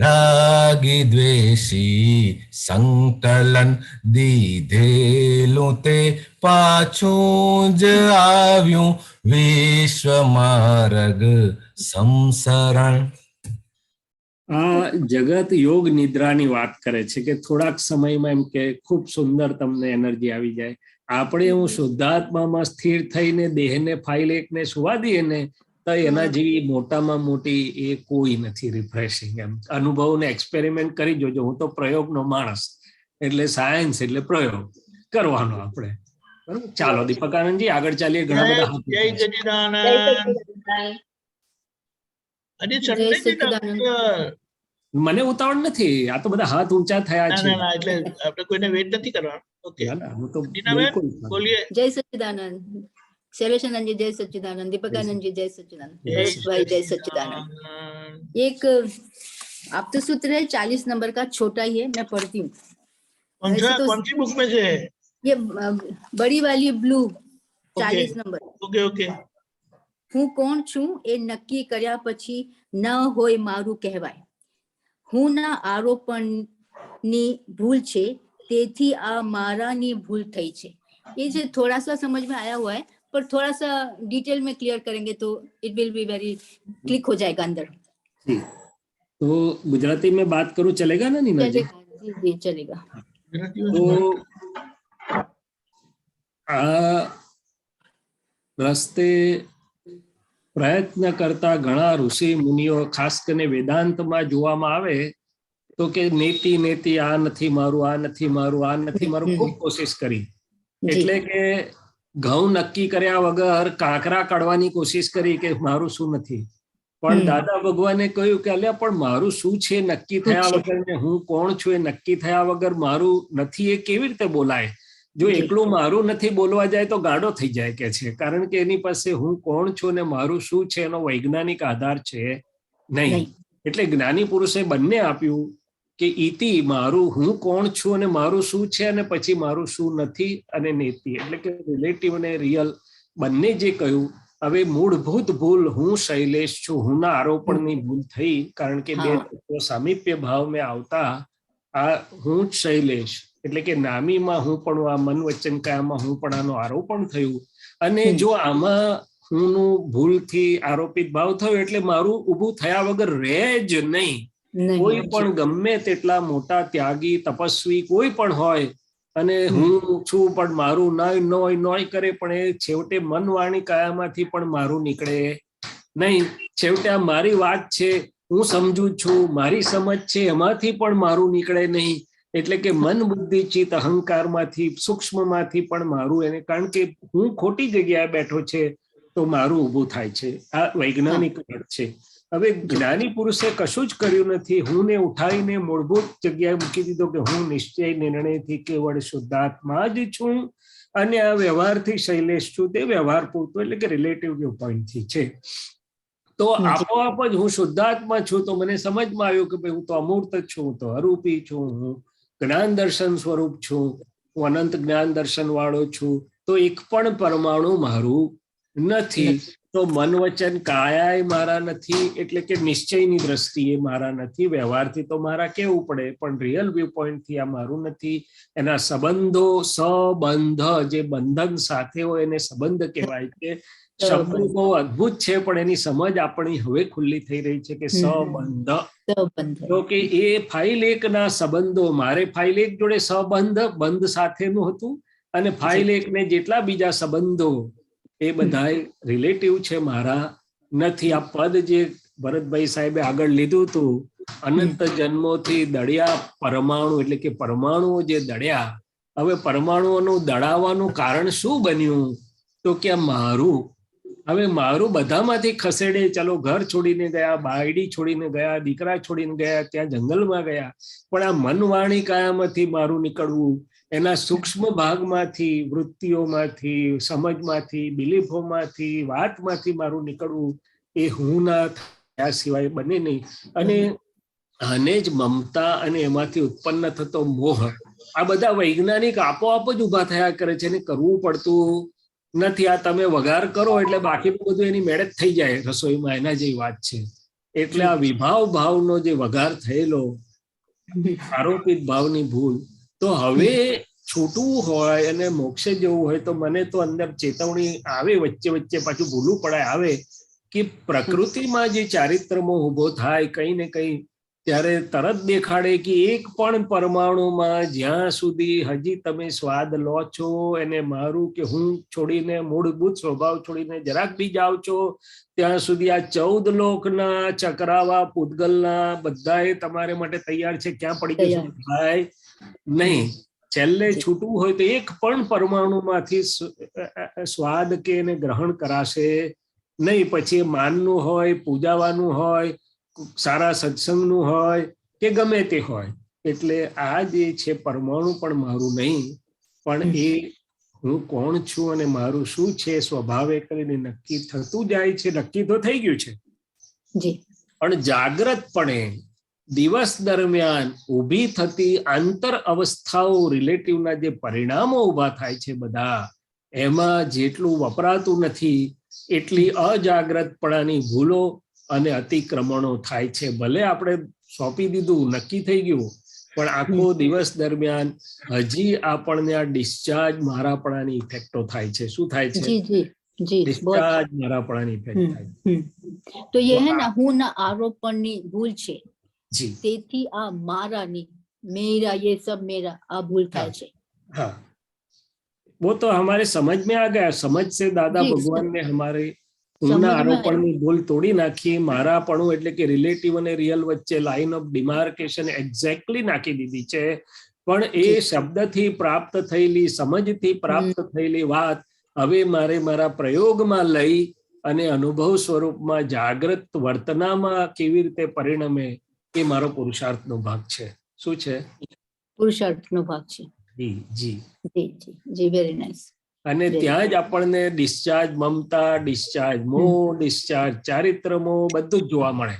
રાગી દ્વેષી સંકલન, દીધેલું તે પાછું જ આવ્યું વિશ્વમાર્ગ સંસરણ. આ જગત યોગ નિદ્રાની વાત કરે છે કે થોડાક સમયમાં એમ કે ખૂબ સુંદર તમને એનર્જી આવી જાય. આપણે હું શુદ્ધાત્મામાં સ્થિર થઈને દેહને ફાઇલ એકને સુવા દઈએ ને તો એના જેવી મોટામાં મોટી એ કોઈ નથી રિફ્રેશિંગ. એમ અનુભવને એક્સપેરિમેન્ટ કરી જોજો. હું તો પ્રયોગનો માણસ, એટલે સાયન્સ એટલે પ્રયોગ કરવાનો આપણે. બરાબર, ચાલો દીપક આનંદજી આગળ ચાલીએ. ઘણા બધા હાથ જય ઉઠાયા છે. સચિદાનંદ. આજે જય સન્ડે છે સચ્ચિદાનંદ. ડોક્ટર. મને ઉતાવળ નથી, આ તો બધા હાથ ઊંચા થયા ના છે. ના ના, એટલે આપણે કોઈને વેઇટ નથી કરવાનો. ઓકે, ના, ના, હું તો ટીનાબેન બિલકુલ બોલીએ. જય સચ્ચિદાનંદ. શૈલેષાનંદજી જय सच्चिदानंद. दीपक आनंद जी जय सच्चिदानंद. हर्ष भाई जय सच्चिदानंद. एक आप तो सूत्र है 40 नंबर का, छोटा ही है, मैं पढ़ती हूँ. वैसे तो कौन सी बुक में से है? ये बड़ी वाली ब्लू 40 नंबर. Okay okay. હું કોણ છું એ નક્કી કર્યા પછી ન હોય મારું કહેવાય. હું ના આરોપણની ભૂલ છે, તેથી આ મારાની ભૂલ થઈ છે. ये जो थोड़ा सा समझ में आया हुआ है, पर थोड़ा सा डिटेल में क्लियर करेंगे तो it will be very click हो जाएगा अंदर. जी, तो गुजराती में बात करूं चलेगा ना नीना जी? जी जी चलेगा. तो आ रस्ते પ્રયત્ન કરતા ઘણા ઋષિ મુનિઓ ખાસ કરીને વેદાંતમાં જોવામાં આવે તો કે નેતિ નેતિ આ નથી મારું, આ નથી મારું, આ નથી મારું, ખૂબ કોશિશ કરી. એટલે કે ઘઉં નક્કી કર્યા વગર કાંકરા કાઢવાની કોશિશ કરી કે મારું શું નથી. પણ દાદા ભગવાને કહ્યું કે અલ્યા પણ મારું શું છે નક્કી થયા વગર, ને હું કોણ છું એ નક્કી થયા વગર મારું નથી એ કેવી રીતે બોલાય? જો એકલું મારું નથી બોલવા જાય તો ગાડો થઈ જાય કે છે, કારણ કે એની પાસે હું કોણ છું ને મારું શું છે એનો વૈજ્ઞાનિક આધાર છે નહીં. એટલે જ્ઞાની પુરુષે બંને આપ્યું કે ઇતિ મારું હું કોણ છું અને મારું શું છે, અને પછી મારું શું નથી, અને નેતિ એટલે કે રિલેટિવ અને રિયલ બંને જે કહ્યું. હવે મૂળભૂત ભૂલ હું શૈલેષ છું, હુંના આરોપણની ભૂલ થઈ, કારણ કે બે સામીપ્ય ભાવ મેં આવતા આ હું જ શૈલેષ એટલે કે નામીમાં હું પણ, આ મન વચન કાયામાં હું પણ આનો આરોપણ થયું. અને જો આમાં હુંનું ભૂલથી આરોપિત ભાવ થયો એટલે મારું ઊભું થયા વગર રહે જ નહીં. કોઈ પણ ગમે તેટલા મોટા ત્યાગી તપસ્વી કોઈ પણ હોય અને હું છું પણ મારું નોય કરે, પણ એ છેવટે મન વાણી કાયામાંથી પણ મારું નીકળે નહીં. છેવટે આ મારી વાત છે, હું સમજુ છું, મારી સમજ છે, એમાંથી પણ મારું નીકળે નહીં. એટલે કે મન બુદ્ધિ ચિત્ત અહંકારમાંથી સૂક્ષ્મમાંથી પણ મારું, એને કારણ કે હું ખોટી જગ્યાએ બેઠો છે તો મારું ઊભું થાય છે. આ વૈજ્ઞાનિક અર્થ છે. હવે જ્ઞાની પુરુષે કશું જ કર્યું નથી, હું ને ઉઠાવીને મૂળભૂત જગ્યાએ મૂકી દીધો કે હું નિશ્ચય નિર્ણયથી કેવળ શુદ્ધાત્મા જ છું અને આ વ્યવહારથી શૈલેષ છું. તે વ્યવહાર પૂરતું એટલે કે રિલેટિવ વ્યૂ પોઈન્ટથી છે. તો આપોઆપ જ હું શુદ્ધાત્મા છું તો મને સમજમાં આવ્યું કે ભાઈ હું તો અમૂર્ત છું, હું તો અરૂપી છું, હું જ્ઞાન દર્શન સ્વરૂપ છું, હું અનંત જ્ઞાન દર્શન વાળો છું. તો એક પણ પરમાણુ મારું નથી. તો મન વચન કાયાય મારા નથી, એટલે કે નિશ્ચયની દ્રષ્ટિએ મારા નથી. વ્યવહારથી તો મારા કેવું પડે, પણ રિયલ વ્યૂ પોઈન્ટ થી આ મારું નથી. એના સંબંધો, સંબંધ, જે બંધન સાથે હોય એને સંબંધ કહેવાય છે. શબ્દ બહુ અદ્ભુત છે, પણ એની સમજ આપણી હવે ખુલ્લી થઈ રહી છે કે સંબંધ. સંબંધ. તો કે એ ફાઇલ 1 ના સંબંધો, મારે ફાઇલ 1 જોડે સંબંધ, બંધ સાથેનું હતું, અને ફાઇલ 1 ને જેટલા બીજા સંબંધો એ બધા રિલેટિવ છે, મારા નથી. આ પદ જે ભરતભાઈ સાહેબે આગળ લીધું હતું, અનંત જન્મોથી દળ્યા પરમાણુ, એટલે કે પરમાણુઓ જે દળ્યા, હવે પરમાણુઓનું દળાવવાનું કારણ શું બન્યું? તો કે મારું, હવે મારું બધામાંથી ખસેડે. ચલો ઘર છોડીને ગયા, બાયડી છોડીને ગયા, દીકરા છોડીને ગયા, ત્યાં જંગલમાં ગયા, પણ આ મન વાણી કાયામાંથી મારું નીકળવું, એના સૂક્ષ્મ ભાગમાંથી, વૃત્તિઓમાંથી, સમજમાંથી, બિલીફોમાંથી, વાતમાંથી મારું નીકળવું, એ હું ના થયા સિવાય બને નહીં. અને આને જ મમતા અને એમાંથી ઉત્પન્ન થતો મોહ, આ બધા વૈજ્ઞાનિક આપોઆપ જ ઉભા થયા કરે છે, એને કરવું પડતું નથી. આ તમે વઘાર કરો એટલે બાકીનું બધું એની મેળે જ થઈ જાય રસોઈમાં, એના જેવી વાત છે. એટલે આ વિભાવ ભાવનો જે વઘાર થયેલો, આરોપિત ભાવની ભૂલ, તો હવે છૂટવું હોય અને મોક્ષે જવું હોય તો મને તો અંદર ચેતવણી આવે, વચ્ચે વચ્ચે પાછું ભૂલું પડાય આવે કે પ્રકૃતિમાં જે ચારિત્રમો ઉભો થાય કઈ ને કઈ, ત્યારે તરત દેખાડે કે એક પણ પરમાણુમાં જ્યાં સુધી હજી તમે સ્વાદ લો છો એને મારું કે હું છોડીને, મૂળભૂત સ્વભાવ છોડીને જરાક બી જાઓ છો, ત્યાં સુધી આ 14 લોકના ચક્રાવા પૂતગલના બધાએ તમારે માટે તૈયાર છે. ક્યાં પડી જશે? ભાઈ નહીં. છેલ્લે છૂટવું હોય તો એક પણ પરમાણુમાંથી સ્વાદ કે એને ગ્રહણ કરાશે નહીં. પછી માનનું હોય, પૂજાવાનું હોય, સારા સત્સંગનું હોય કે ગમે તે હોય. એટલે આ જે છે પરમાણુ પણ મારું નહીં, પણ એ હું કોણ છું અને મારું શું છે સ્વભાવે કરીને નક્કી થતું જાય છે. નક્કી તો થઈ ગયું છે, પણ જાગ્રતપણે દિવસ દરમિયાન ઊભી થતી આંતર અવસ્થાઓ, રિલેટિવના જે પરિણામો ઊભા થાય છે બધા, એમાં જેટલું વપરાતું નથી એટલી અજાગ્રતપણાની ભૂલો અને અતિક્રમણો થાય છે. ભલે આપણે સોંપી દીધું, નક્કી થઈ ગયું, પણ આખો દિવસ દરમિયાન હજી આપણને આ ડિસ્ચાર્જ મારાપણાની ઇફેક્ટો થાય છે. શું થાય છે? ડિસ્ચાર્જ મારાપણાની ઇફેક્ટ થાય છે. તો ये है ना હું ના આરોપણની ભૂલ છે, જી, તેથી આ મારાની, मेरा, ये सब मेरा, આ ભૂલ થાય છે. हाँ, वो तो हमारे समझ में आ गया. समझ से दादा जी, भगवान ने हमारे समझ ઊંના में આરોપણની ભૂલ તોડી નાખી. મારાપણું એટલે કે રિલેટિવ અને રિયલ વચ્ચે લાઇન ઓફ ડિમાર્કેશન એક્ઝેક્ટલી નાખી દીધી છે. પણ એ શબ્દથી પ્રાપ્ત થયેલી, સમજથી પ્રાપ્ત થયેલી વાત હવે મારે મારા પ્રયોગમાં લઈ અને અનુભવ સ્વરૂપમાં જાગ્રત વર્તનામાં કેવી રીતે પરિણમે, એ મારો પુરુષાર્થનો ભાગ છે. શું છે? પુરુષાર્થનો ભાગ છે. જી જી જી જી જી, વેરી નાઇસ. અને ત્યાં જ આપણને ડિસ્ચાર્જ મમતા, ડિસ્ચાર્જ મોહ, ડિસ્ચાર્જ ચારિત્રમો બધું જ જોવા મળે.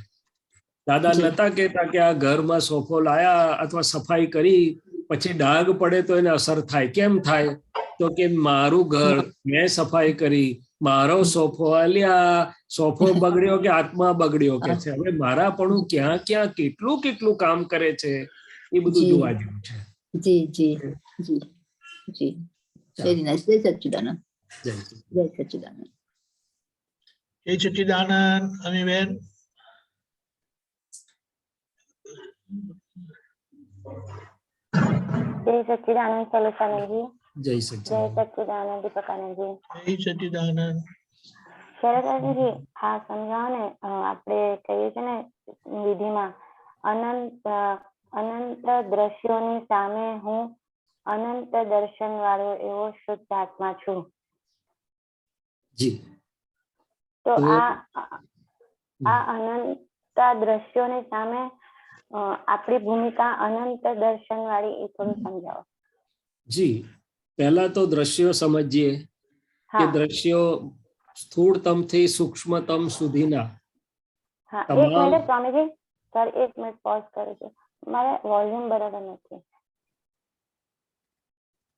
દાદા નતા કહેતા કે આ ઘરમાં સોફો લાયા અથવા સફાઈ કરી પછી ડાઘ પડે તો એને અસર થાય. કેમ થાય? તો કે મારું ઘર, મેં સફાઈ કરી, મારો સોફો આલ્યા, સોફો બગડ્યો કે આત્મા બગડ્યો કે છે. હવે મારાપણું ક્યાં ક્યાં કેટલું કેટલું કામ કરે છે એ બધું જોવા જેવું છે. જી જી જી જી, વેરી નાઇસ. જય સચ્ચિદાનંદ. જય જય સચ્ચિદાનંદ. જય સચ્ચિદાનંદ. અમીબેન. जय सच्चिदानंद सलोचानंद जी. જય जय સચ્ચિદાનંદ. सच्चिदानंद दीपकानंद जी. જય સચ્ચિદાનંદ. શરદાજી જી, હા સમજાવો ને, આપણે કહીએ છીએ ને વિધિમાં, અનંત દ્રશ્યોની સામે હું અનંત દર્શન વાળો એવો શુદ્ધ આત્મા છું. જી, તો આ અનંત દ્રશ્યોની સામે આપણી ભૂમિકા અનંત દર્શન વાળી એ થોડું સમજાવો. જી, પહેલા તો દ્રશ્યો સમજીએ કે દ્રશ્યો સ્થૂળતમથી સૂક્ષ્મતમ સુધીના. હા, એક મિનિટ સ્વામીજી, સર એક મિનિટ પોઝ કરું છું, મારે વોલ્યુમ બરાબર નથી.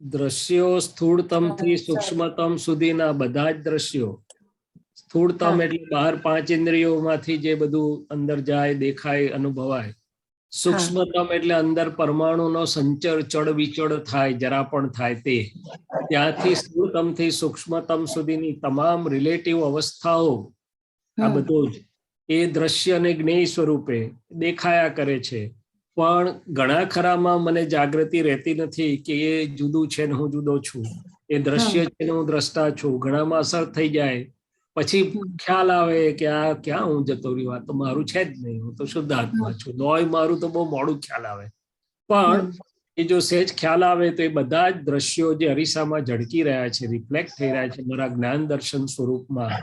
દ્રશ્યો સ્થૂળતમથી સૂક્ષ્મતમ સુધીના બધા જ દ્રશ્યો સ્થૂળતમ હા. એટલે બહાર 5 ઇન્દ્રિયોમાંથી જે બધું અંદર જાય, દેખાય, અનુભવાય. સૂક્ષ્મતમ એટલે અંદર પરમાણુનો સંચર ચડ વિચડ થાય, જરા પણ થાય તે. ત્યાંથી સ્થૂળતમથી સૂક્ષ્મતમ સુધીની તમામ રિલેટિવ અવસ્થાઓ, આ હમ. બધું જ એ દ્રશ્ય અને જ્ઞેય સ્વરૂપે દેખાયા કરે છે. પણ ઘણા ખરામાં મને જાગૃતિ રહેતી નથી કે એ જુદું છે ને હું જુદો છું, એ દ્રશ્ય છે ને હું દ્રષ્ટા છું. ઘણામાં અસર થઈ જાય, પછી ખ્યાલ આવે કે આ ક્યાં હું જતો રહ્યો, આ તો મારું છે જ નહીં, હું તો શુદ્ધ આત્મા છું. નોય મારું તો બહુ મોડું ખ્યાલ આવે. પણ એ જો સહેજ ખ્યાલ આવે તો એ બધા જ દ્રશ્યો જે અરીસામાં ઝળકી રહ્યા છે, રિફ્લેક્ટ થઈ રહ્યા છે મારા જ્ઞાન દર્શન સ્વરૂપમાં,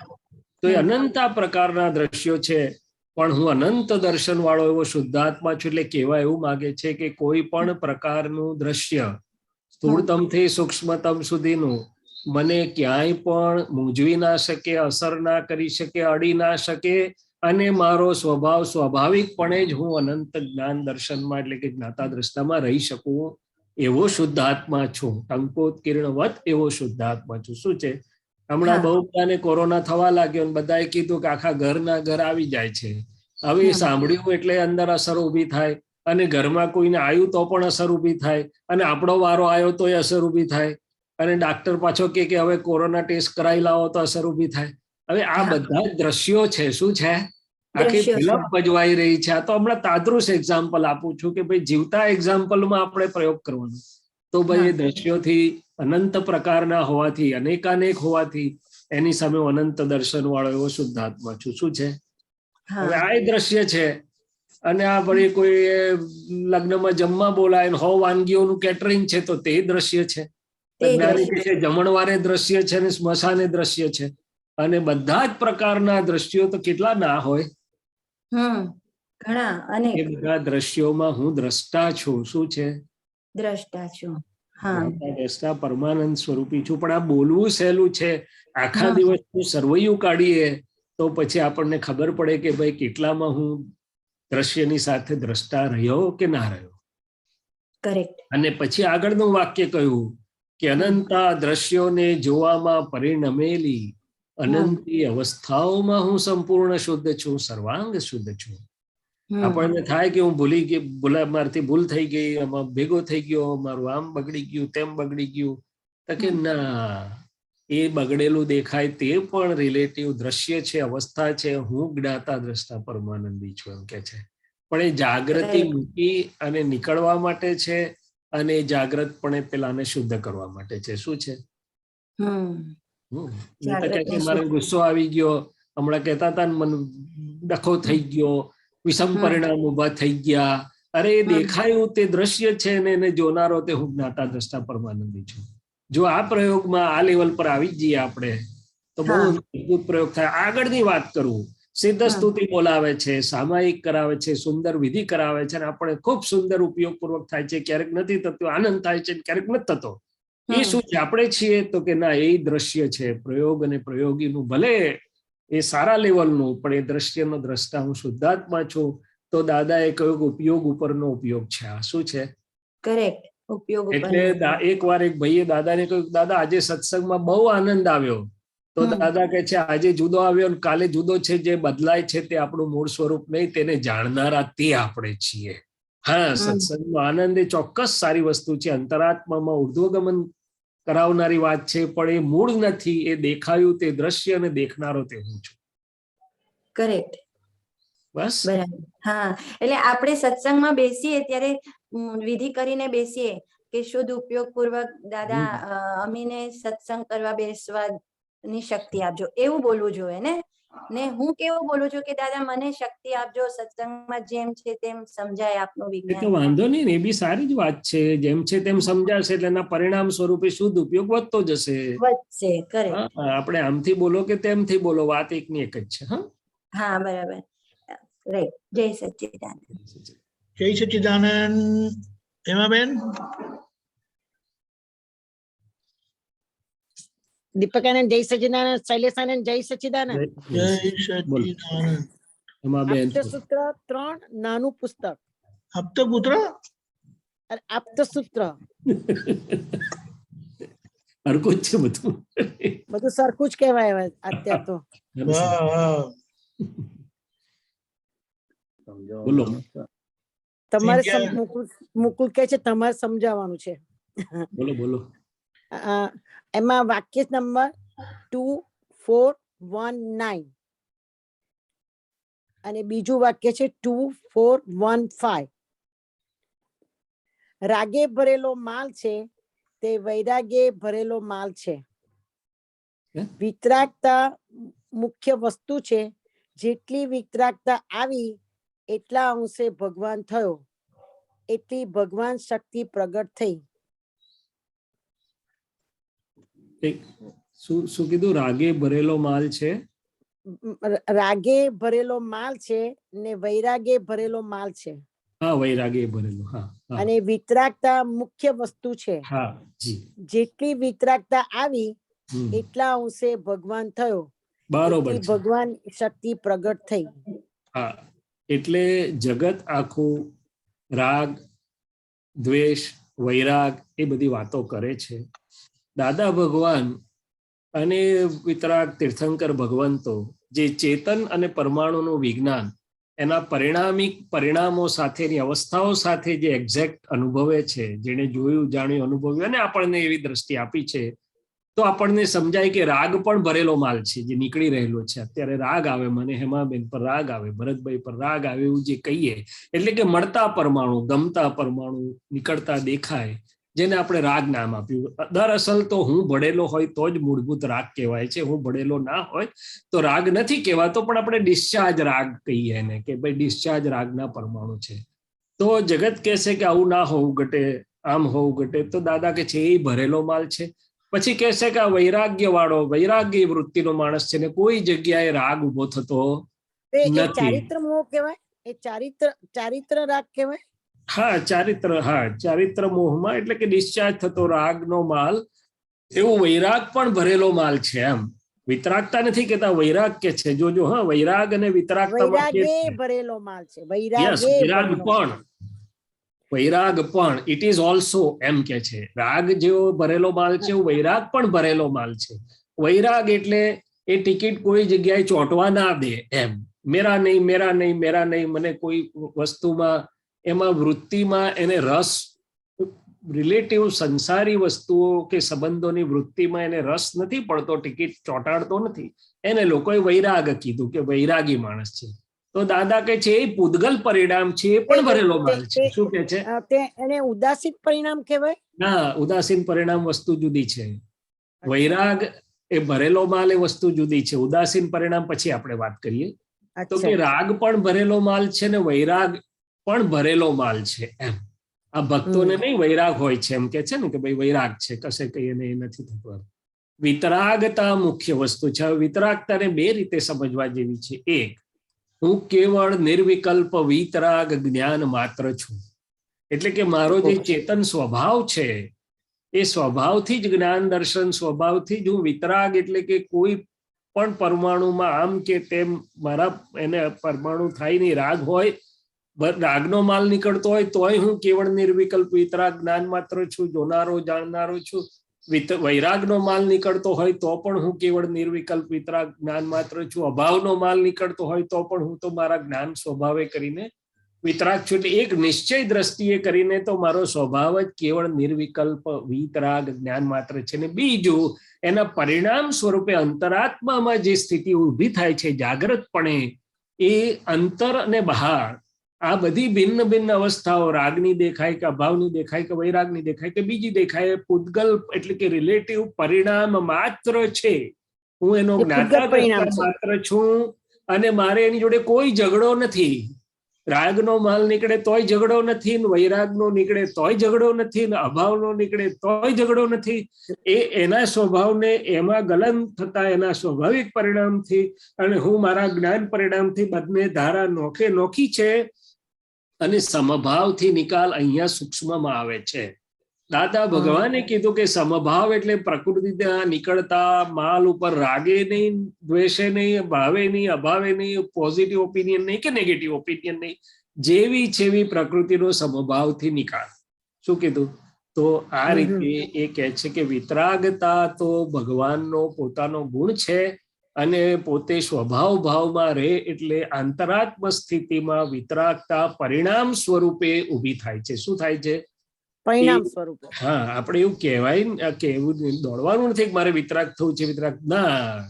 તો એ અનંતા પ્રકારના દ્રશ્યો છે. પણ હું અનંત દર્શન વાળો એવો શુદ્ધાત્મા છું. એટલે કહેવા એવું માગે છે કે કોઈ પણ પ્રકારનું દ્રશ્ય સ્થૂળતમથી સૂક્ષ્મતમ સુધીનું મને ક્યાંય પણ મૂંઝવી ના શકે, અસર ના કરી શકે, અડી ના શકે. અને મારો સ્વભાવ સ્વાભાવિકપણે જ હું અનંત જ્ઞાન દર્શનમાં એટલે કે જ્ઞાતા દ્રષ્ટામાં રહી શકું એવો શુદ્ધાત્મા છું. ટંકોત્કીર્ણવત એવો શુદ્ધાત્મા છું. શું છે, હમણાં બહુ બધાને કોરોના થવા લાગ્યો અને બધાએ કીધું કે આખા ઘરના ઘર આવી જાય છે. હવે એ સાંભળ્યું એટલે અંદર અસર ઊભી થાય, અને ઘરમાં કોઈને આવ્યું તો પણ અસર ઊભી થાય, અને આપણો વારો આવ્યો તો એ અસર ઊભી થાય, અને ડાક્ટર પાછો કે હવે કોરોના ટેસ્ટ કરાવી લાવો તો અસર ઊભી થાય. હવે આ બધા જ દ્રશ્યો છે. શું છે, આખી ફિલ્મ ભજવાઈ રહી છે. આ તો હમણાં તાદૃશ એક્ઝામ્પલ આપું છું કે ભાઈ જીવતા એક્ઝામ્પલમાં આપણે પ્રયોગ કરવાનો. તો ભાઈ એ દ્રશ્યોથી અનંત પ્રકારના હોવાથી, અનેકાનેક હોવાથી એની સામે અનંત દર્શન વાળો એવો શુદ્ધાત્મા છું. શું છે, હવે આ દ્રશ્ય છે. અને આ વળી કોઈ લગ્નમાં જમવા બોલાય, 100 વાનગીઓનું કેટરિંગ છે તો તે દ્રશ્ય છે. જમણવારે દ્રશ્ય છે અને સ્મશાને દ્રશ્ય છે. અને બધા જ પ્રકારના દ્રશ્યો તો કેટલા ના હોય. એ બધા દ્રશ્યોમાં હું દ્રષ્ટા છું. શું છે, દ્રષ્ટા છું. દ્રષ્ટા પરમાનંદ સ્વરૂપી છું. પણ આ બોલવું સહેલું છે. આખા દિવસનું સરવૈયું કાઢીએ તો પછી આપણને ખબર પડે કે ભાઈ કેટલામાં હું દ્રશ્યની સાથે દ્રષ્ટા રહ્યો કે ના રહ્યો. કરેક્ટ. અને પછી આગળનું વાક્ય કહ્યું કે અનંતા દ્રશ્યોને જોવામાં પરિણમેલી અનંતી અવસ્થાઓમાં હું સંપૂર્ણ શુદ્ધ છું, સર્વાંગ શુદ્ધ છું. આપણને થાય કે હું ભૂલી ગઈ, મારથી ભૂલ થઈ ગઈ, આમાં ભેગો થઈ ગયો, મારું આમ બગડી ગયું, તેમ બગડી ગયું. તો કે ના, એ બગડેલું દેખાય તે પણ રિલેટિવ દ્રશ્ય છે, અવસ્થા છે. હું જ્ઞાતા દ્રષ્ટા પરમાનંદી છું એમ કે છે. પણ એ જાગૃતિ મૂકી અને નીકળવા માટે છે, અને જાગ્રતપણે પેલાને શુદ્ધ કરવા માટે છે. શું છે, મારે ગુસ્સો આવી ગયો, હમણાં કહેતા હતા મને ડખો થઈ ગયો, વિષમ પરિણામ ઉભા થઈ ગયા. અરે એ દેખાયું તે દ્રશ્ય છે ને એને જોનારો તે હું જ્ઞાતા દ્રષ્ટા પરમાનંદી છું. જો આ પ્રયોગમાં આ લેવલ પર આવી જઈએ આપણે તો બહુ અદભુત પ્રયોગ થાય. આગળની વાત કરું, સિદ્ધ સ્તુતિ બોલાવે છે, સામાયિક કરાવે છે, સુંદર વિધિ કરાવે છે, અને આપણે ખૂબ સુંદર ઉપયોગપૂર્વક થાય છે. ક્યારેક નથી થતો, આનંદ થાય છે, ક્યારેક નથી થતો. એ શું છે, આપણે છીએ તો કે ના, એ દ્રશ્ય છે. પ્રયોગ અને પ્રયોગીનું ભલે એ સારા લેવલનું, પણ એ દ્રશ્યનો દ્રષ્ટા હું શુદ્ધાત્મા છું. તો દાદાએ કહ્યું ઉપયોગ ઉપરનો ઉપયોગ છે. આ શું છે, કરેક્ટ, ઉપયોગ. એટલે એકવાર એક ભાઈએ દાદાને કહ્યું, દાદા આજે સત્સંગમાં બહુ આનંદ આવ્યો. તો દાદા કહે છે આજે જુદો આવ્યો ને કાલે જુદો છે. જે બદલાય છે તે આપણું મૂળ સ્વરૂપ નહીં, તેને જાણનારા તે આપણે છીએ. હા, સત્સંગનો આનંદ એ ચોક્કસ સારી વસ્તુ છે, અંતરાત્મામાં ઉર્ધ્વગમન કરાવનારી વાત છે. પણ એ મૂળ નથી, એ દેખાયું તે દ્રશ્ય અને દેખનારો તે હું છું. કરેક્ટ, બસ બરાબર. હા, એટલે આપણે સત્સંગમાં બેસીએ ત્યારે વિધિ કરીને બેસીએ કે શુદ્ધ ઉપયોગ પૂર્વક દાદા અમીને સત્સંગ કરવા બેસવાની શક્તિ આપજો, એવું બોલવું જોઈએ ને. ને હું કેવું બોલું છું કે દાદા મને શક્તિ આપજો, સત્સંગમાં જેમ છે તેમ સમજાય આપનું વિજ્ઞાન. તો વાંધો નહીં, એ બી સારી જ વાત છે. જેમ છે તેમ સમજાશે એટલે એના પરિણામ સ્વરૂપે શુદ્ધ ઉપયોગ વધતો જશે. વધશે. આપણે આમથી બોલો કે તેમથી બોલો, વાત એકની એક જ છે. હા, બરાબર. રાઈટ. જય સચ્ચિદાનંદ. જય સચ્ચિદાનંદ. હેમાબેન, દીપકાનંદ જય સચ્ચિદાનંદ. શૈલેષાનંદ જય સચ્ચિદાનંદ. જય સચ્ચિદાનંદ. આપતસૂત્ર 3 નાનું પુસ્તક. આપતપુત્ર, આપતસૂત્ર હરકું જ છે, બધું સરખું જ કહેવાય અત્યારે તો. વાહ વાહ બોલો. તમારે વિદ્યા- મુકુલ કહે છે તમારે સમજાવવાનું છે. બોલો બોલો. એમાં વાક્ય નંબર 2419 અને બીજું વાક્ય છે 2415. રાગે ભરેલો માલ છે તે વૈરાગે ભરેલો માલ છે. વિતરાગતા મુખ્ય વસ્તુ છે. જેટલી વિતરાગતા આવી એટલા અંશે ભગવાન થયો, એટલી ભગવાન શક્તિ પ્રગટ થઈ. શું કીધું? રાગે ભરેલો માલ છે, રાગે ભરેલો માલ છે ને વૈરાગે ભરેલો માલ છે. હા વૈરાગે ભરેલો. હા અને વિતરાગતા મુખ્ય વસ્તુ છે. હા જી. જેટલી વિતરાગતા આવી એટલા અંશે ભગવાન થયો, બરોબર એટલી છે. ભગવાન શક્તિ પ્રગટ થઈ. હા એટલે જગત આખું રાગ, દ્વેષ, વૈરાગ એ બધી વાતો કરે છે. દાદા ભગવાન અને વિતરાગ તીર્થંકર ભગવંતો જે ચેતન અને પરમાણુનું વિજ્ઞાન એના પરિણામો સાથેની અવસ્થાઓ સાથે જે એક્ઝેક્ટ અનુભવે છે, જેને જોયું, જાણ્યું, અનુભવ્યું અને આપણને એવી દ્રષ્ટિ આપી છે, તો આપણને સમજાય કે રાગ પણ ભરેલો માલ છે જે નીકળી રહેલો છે. અત્યારે રાગ આવે, મને હેમાબેન પર રાગ આવે, ભરતભાઈ પર રાગ આવે એવું જે કહીએ એટલે કે મળતા પરમાણુ, ગમતા પરમાણુ નીકળતા દેખાય, જેને આપણે રાગ નામ આપ્યું. દરઅસલ તો હું ભળેલો હોય તો જ મૂળભૂત રાગ કહેવાય છે. હું ભળેલો ના હોય તો રાગ નથી કહેવાતો, પણ આપણે ડિસ્ચાર્જ રાગ કહીએ એને, કે ભાઈ ડિસ્ચાર્જ રાગના પરમાણુ છે. તો જગત કહેશે કે આવું ના હોવું ઘટે, આમ હોવું ઘટે, તો દાદા કે છે એ ભરેલો માલ છે. પછી કહેશે કે આ વૈરાગ્ય વાળો, વૈરાગ્ય વૃત્તિનો માણસ છે ને કોઈ જગ્યાએ રાગ ઉભો થતો નથી. ચારિત્ર મોહ કહેવાય, એ ચારિત્ર રાગ કહેવાય. હા ચારિત્ર મોહમાં એટલે કે ડિસ્ચાર્જ થતો રાગનો માલ, એવું વૈરાગ પણ ભરેલો માલ છે. એમ વિતરાગતા નથી કેતા, વૈરાગ કે છે. જોજો હા, વૈરાગ અને વિતરાગતામાં વૈરાગે ભરેલો માલ છે. વૈરાગ પણ ઇટ ઇઝ ઓલ્સો એમ કે છે. રાગ જેવો ભરેલો માલ છે, વૈરાગ પણ ભરેલો માલ છે. વૈરાગ એટલે એ ટિકિટ કોઈ જગ્યાએ ચોંટવા ના દે એમ. મેરા નહીં, મેરા નહીં, મેરા નહીં, મને કોઈ વસ્તુમાં, એમાં વૃત્તિમાં એને રસ, રિલેટિવ સંસારી વસ્તુઓ કે સંબંધોની વૃત્તિમાં એને રસ નથી પડતો, ટિકિટ ચોંટાડતો નથી, એને લોકોએ વૈરાગ કીધું કે વૈરાગી માણસ છે. તો દાદા કે છે એ પૂદગલ પરિણામ છે, એ પણ ભરેલો માલ છે. શું કે છે? એને ઉદાસીન પરિણામ કહેવાય. ના, ઉદાસીન પરિણામ વસ્તુ જુદી છે. વૈરાગ એ ભરેલો માલ એ વસ્તુ જુદી છે. ઉદાસીન પરિણામ પછી આપણે વાત કરીએ. તો કે રાગ પણ ભરેલો માલ છે ને વૈરાગ પણ ભરેલો માલ છે. એમ આ ભક્તોને નહીં વૈરાગ હોય છે એમ કે છે ને, કે ભાઈ વૈરાગ છે, કશે કઈ એને નથી થતું. વિતરાગતા મુખ્ય વસ્તુ છે. વિતરાગતાને બે રીતે સમજવા જેવી છે. એક, હું કેવળ નિર્વિકલ્પ વિતરાગ જ્ઞાન માત્ર છું. એટલે કે મારો જે ચેતન સ્વભાવ છે એ સ્વભાવથી જ જ્ઞાન દર્શન, સ્વભાવથી જ હું વિતરાગ, એટલે કે કોઈ પણ પરમાણુમાં આમ કે તેમ મારા એને પરમાણુ થાય નહીં. રાગ હોય, રાગનો માલ નીકળતો હોય તોય હું કેવળ નિર્વિકલ્પ વિતરાગ જ્ઞાન માત્ર છું, જોનારો જાણનારો છું. વૈરાગનો માલ નીકળતો હોય તો પણ હું કેવળ નિર્વિકલ્પ વિતરાગ જ્ઞાન માત્ર છું. અભાવનો માલ નીકળતો હોય તો પણ હું તો મારા જ્ઞાન સ્વભાવે કરીને વિતરાગ છું. એટલે એક નિશ્ચય દ્રષ્ટિએ કરીને તો મારો સ્વભાવ જ કેવળ નિર્વિકલ્પ વિતરાગ જ્ઞાન માત્ર છે. ને બીજું, એના પરિણામ સ્વરૂપે અંતરાત્મામાં જે સ્થિતિ ઊભી થાય છે જાગ્રતપણે, એ અંતર અને બહાર આ બધી ભિન્ન ભિન્ન અવસ્થાઓ, રાગની દેખાય કે અભાવની દેખાય કે વૈરાગની દેખાય કે બીજી દેખાય, પૂદગલ એટલે કે રિલેટિવ પરિણામ માત્ર છે. હું એનો જ્ઞાતા માત્ર છું અને મારે એની જોડે કોઈ ઝઘડો નથી. રાગનો માલ નીકળે તોય ઝઘડો નથી, વૈરાગનો નીકળે તોય ઝઘડો નથી, અભાવનો નીકળે તોય ઝઘડો નથી. એ એના સ્વભાવને એમાં ગલન થતા એના સ્વાભાવિક પરિણામથી અને હું મારા જ્ઞાન પરિણામથી બંને ધારા નોખી છે. અને સમભાવથી નિકાલ અહીંયા સૂક્ષ્મમાં આવે છે. દાદા ભગવાને કીધું કે સમભાવ એટલે પ્રકૃતિના નીકળતા માલ ઉપર રાગે નહીં, દ્વેષે નહીં, ભાવે નહીં, અભાવે નહીં, પોઝિટિવ ઓપિનિયન નહીં કે નેગેટિવ ઓપિનિયન નહીં, જેવી છેવી પ્રકૃતિનો સમભાવથી નિકાલ. શું કીધું? તો આ રીતે એ કહે છે કે વિતરાગતા તો ભગવાનનો પોતાનો ગુણ છે અને પોતે સ્વભાવ ભાવમાં રહે એટલે આંતરાત્મ સ્થિતિમાં વિતરાગતા પરિણામ સ્વરૂપે ઊભી થાય છે. શું થાય છે? પરિણામ સ્વરૂપે. હા, આપણે એવું કહેવાય કે એવું દોડવાનું નથી કે મારે વિતરાગ થવું છે, વિતરાગ ના,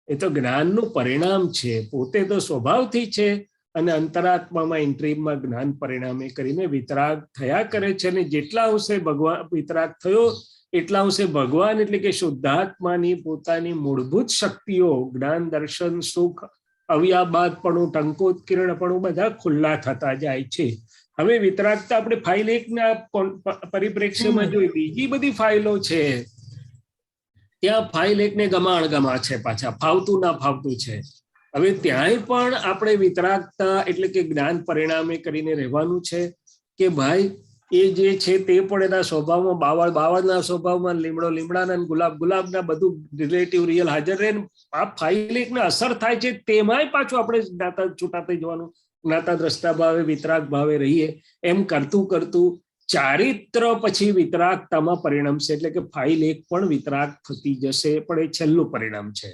એ તો જ્ઞાનનું પરિણામ છે. પોતે તો સ્વભાવથી છે અને અંતરાત્મામાં ઇન્ટ્રીમમાં જ્ઞાન પરિણામે કરીને વિતરાગ થયા કરે છે. અને જેટલા અંશે ભગવાન વિતરાગ થયો એટલા અંશે ભગવાન એટલે કે શુદ્ધાત્માની પોતાની મૂળભૂત શક્તિઓ જ્ઞાન, દર્શન, સુખ, અવ્યાબાદપણું, ટંકોત્કીર્ણપણું બધા ખુલ્લા થતા જાય છે. હવે વિતરાગતા આપણે ફાઇલ 1 ના પરિપ્રેક્ષ્યમાં જોઈ, બીજી બધી ફાઇલો છે ત્યાં ફાઇલ 1 ને ગમા છે, પાછા ફાવતું ના ફાવતું છે. હવે ત્યાંય પણ આપણે વિતરાગતા એટલે કે જ્ઞાન પરિણામે કરીને રહેવાનું છે કે ભાઈ એ જે છે તે પણ એના સ્વભાવમાં બાવળના સ્વભાવમાં, લીમડાના, ગુલાબના બધું રિલેટિવ રિયલ હાજર રહે. આ ફાઇલ 1 ને અસર થાય છે તેમાંય પાછું આપણે જ્ઞાતા છૂટા થઈ જવાનું, જ્ઞાતા દ્રષ્ટા ભાવે વિતરાગ ભાવે રહીએ. એમ કરતું કરતું ચારિત્ર પછી વિતરાગતામાં પરિણમશે. એટલે કે ફાઇલ 1 પણ વિતરાગ થતી જશે, પણ એ છેલ્લું પરિણામ છે.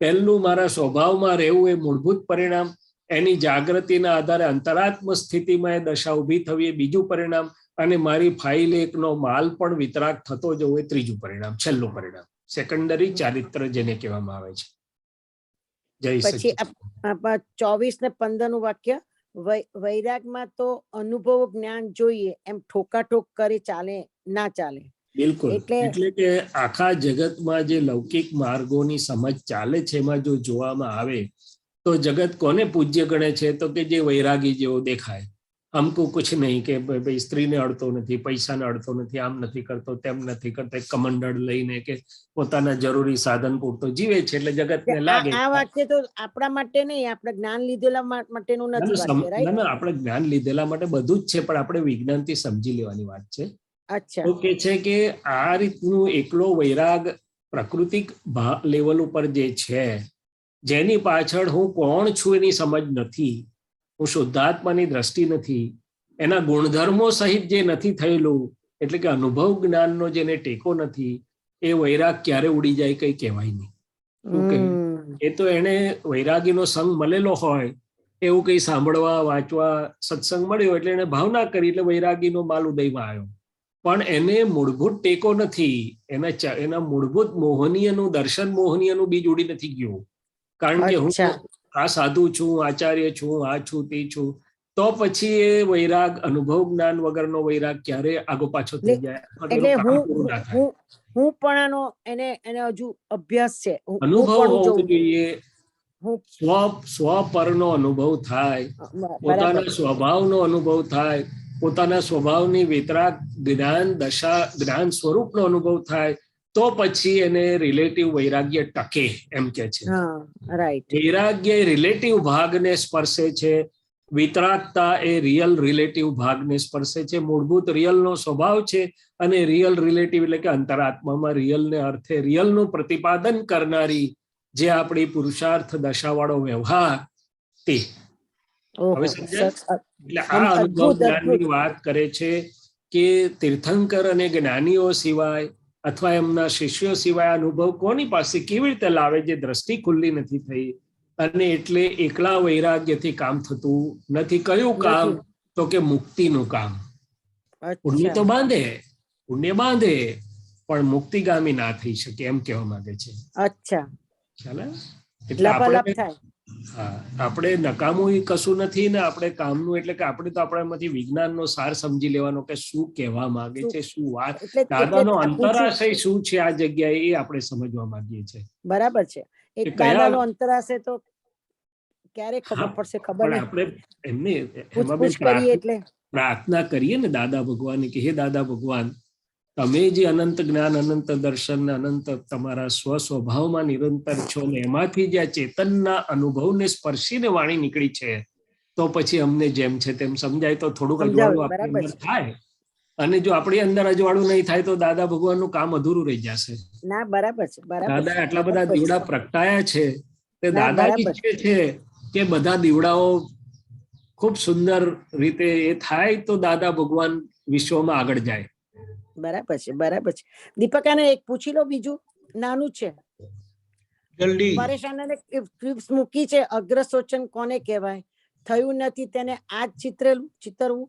પહેલું મારા સ્વભાવમાં રહેવું એ મૂળભૂત પરિણામ, એની જાગૃતિના આધારે અંતરાત્મ સ્થિતિમાં એ દશા ઊભી થવી એ બીજું પરિણામ, અને મારી ફાઇલ 1 નો માલ પણ વિતરાગ થતો જવો એ ત્રીજું પરિણામ, છેલ્લું પરિણામ, સેકન્ડરી ચારિત્ર જેને કહેવામાં આવે છે. જય પછી સચ્ચિદાનંદ. 24 ને 15 નું વાક્ય, વૈરાગમાં તો અનુભવ જ્ઞાન જોઈએ, એમ ઠોકાઠોક કરે ચાલે ના ચાલે. બિલકુલ. એટલે એટલે કે આખા જગતમાં જે લૌકિક માર્ગોની સમજ ચાલે છે એમાં જો જોવામાં આવે તો જગત કોને પૂજ્ય ગણે છે? તો કે જે વૈરાગી જેવો દેખાય. હમકો કુછ નહીં, કે ભાઈ સ્ત્રીને અડતો નથી, પૈસાને અડતો નથી, આમ નથી કરતો, તેમ નથી કરતો, કમંડળ લઈને કે પોતાના જરૂરી સાધન પૂરતો જીવે છે. એટલે જગતને લાગે આ વાક્ય તો આપણા માટે નહીં, આપણે જ્ઞાન લીધેલા માટેનું નથી વાક્ય, રાઈટ? ના, આપણે જ્ઞાન લીધેલા માટે બધું જ છે, પણ આપણે વિજ્ઞાનથી સમજી લેવાની વાત છે. અચ્છા. તો કે છે કે આ રીતનું એકલો વૈરાગ પ્રાકૃતિક લેવલ ઉપર જે છે, જેની પાછળ હું કોણ છું એની સમજ નથી, હું શુદ્ધાત્માની દ્રષ્ટિ નથી, એના ગુણધર્મો સહિત જે નથી થયેલું, એટલે કે અનુભવ જ્ઞાનનો જેને ટેકો નથી, એ વૈરાગ ક્યારે ઉડી જાય કઈ કહેવાય નહીં. એ તો એને વૈરાગીનો સંગ મળેલો હોય, એવું કઈ સાંભળવા, વાંચવા, સત્સંગ મળ્યો એટલે એને ભાવના કરી, એટલે વૈરાગીનો માલ ઉદયમાં આવ્યો. પણ એને મૂળભૂત ટેકો નથી, એના મૂળભૂત મોહનીયનું, દર્શન મોહનીયનું બીજ ઉડી નથી ગયું. કારણ કે હું આ સાધુ છું, આચાર્ય છું, આ છું, તે છું, તો પછી એ વૈરાગ, અનુભવ જ્ઞાન વગરનો વૈરાગ ક્યારે આગો પાછો થઈ જાય? એટલે હું પણ આનો એને હજુ અભ્યાસ છે, અનુભવ હોવો જોઈએ. સ્વ પરનો અનુભવ થાય, પોતાના સ્વભાવનો અનુભવ થાય, પોતાના સ્વભાવની વિતરાગ જ્ઞાન દશા, જ્ઞાન સ્વરૂપનો અનુભવ થાય, તો પછી એને રિલેટિવ વૈરાગ્ય ટકે, એમ કે છે. વૈરાગ્ય રિલેટિવ ભાગને સ્પર્શે છે, વિતરાગતા એ રિયલ રિલેટિવ ભાગને સ્પર્શે છે. મૂળભૂત રિયલનો સ્વભાવ છે, અને રિયલ રિલેટિવ એટલે કે અંતરાત્મામાં રિયલને અર્થે રિયલનું પ્રતિપાદન કરનારી જે આપણી પુરુષાર્થ દશાવાળો વ્યવહાર તે. હવે સમજાય? એટલે આ અનુભવ જ્ઞાનની વાત કરે છે કે તીર્થંકર અને જ્ઞાનીઓ સિવાય અથવા એમના શિષ્યો સિવાય અનુભવ કોની પાસે કેવી રીતે લાવે, જે દ્રષ્ટિ ખુલ્લી નથી થઈ. અને એટલે એકલા વૈરાગ્યથી કામ થતું નથી. કયું કામ? તો કે મુક્તિનું કામ. પુણ્ય તો બાંધે, પુણ્ય બાંધે, પણ મુક્તિગામી ના થઈ શકે, એમ કહેવા માંગે છે. અચ્છા, ચાલે? એટલે આપણે નકામું કશું નથી ને આપણે કામનું, એટલે કે આપણે તો આપણામાંથી વિજ્ઞાનનો સાર સમજી લેવાનો કે શું કહેવા માંગે છે, શું વાત, દાદાનો અંતરાશય શું છે આ જગ્યાએ, એ આપણે સમજવા માંગીએ છીએ. બરાબર છે. એક દાદાનો અંતરાશય તો ક્યારે ખબર પડશે? ખબર નહીં. આપણે એમને પ્રાર્થના કરીએ ને દાદા ભગવાન કે હે દાદા ભગવાન, તમે જે અનંત જ્ઞાન, અનંત દર્શન, અનંત તમારા સ્વસ્વભાવમાં નિરંતર છો ને એમાંથી જે ચેતનના અનુભવને સ્પર્શીને વાણી નીકળી છે, તો પછી અમને જેમ છે તેમ સમજાય, તો થોડુંક અજવાળું આપણી અંદર થાય. અને જો આપણી અંદર અજવાળું નહીં થાય તો દાદા ભગવાનનું કામ અધૂરું રહી જશે. ના, બરાબર છે. દાદા આટલા બધા દીવડા પ્રગટાયા છે, તે દાદા ઈચ્છે છે કે બધા દીવડાઓ ખૂબ સુંદર રીતે એ થાય તો દાદા ભગવાન વિશ્વમાં આગળ જાય. બરાબર છે, બરાબર છે. દીપકાને એક પૂછી લો, બીજું નાનું છે. જલ્દી. પરેશાન અને ક્લિપ્સ મૂકી છે. અગ્રસોચન કોને કહેવાય? થયું નથી તેને આ ચિતરવું.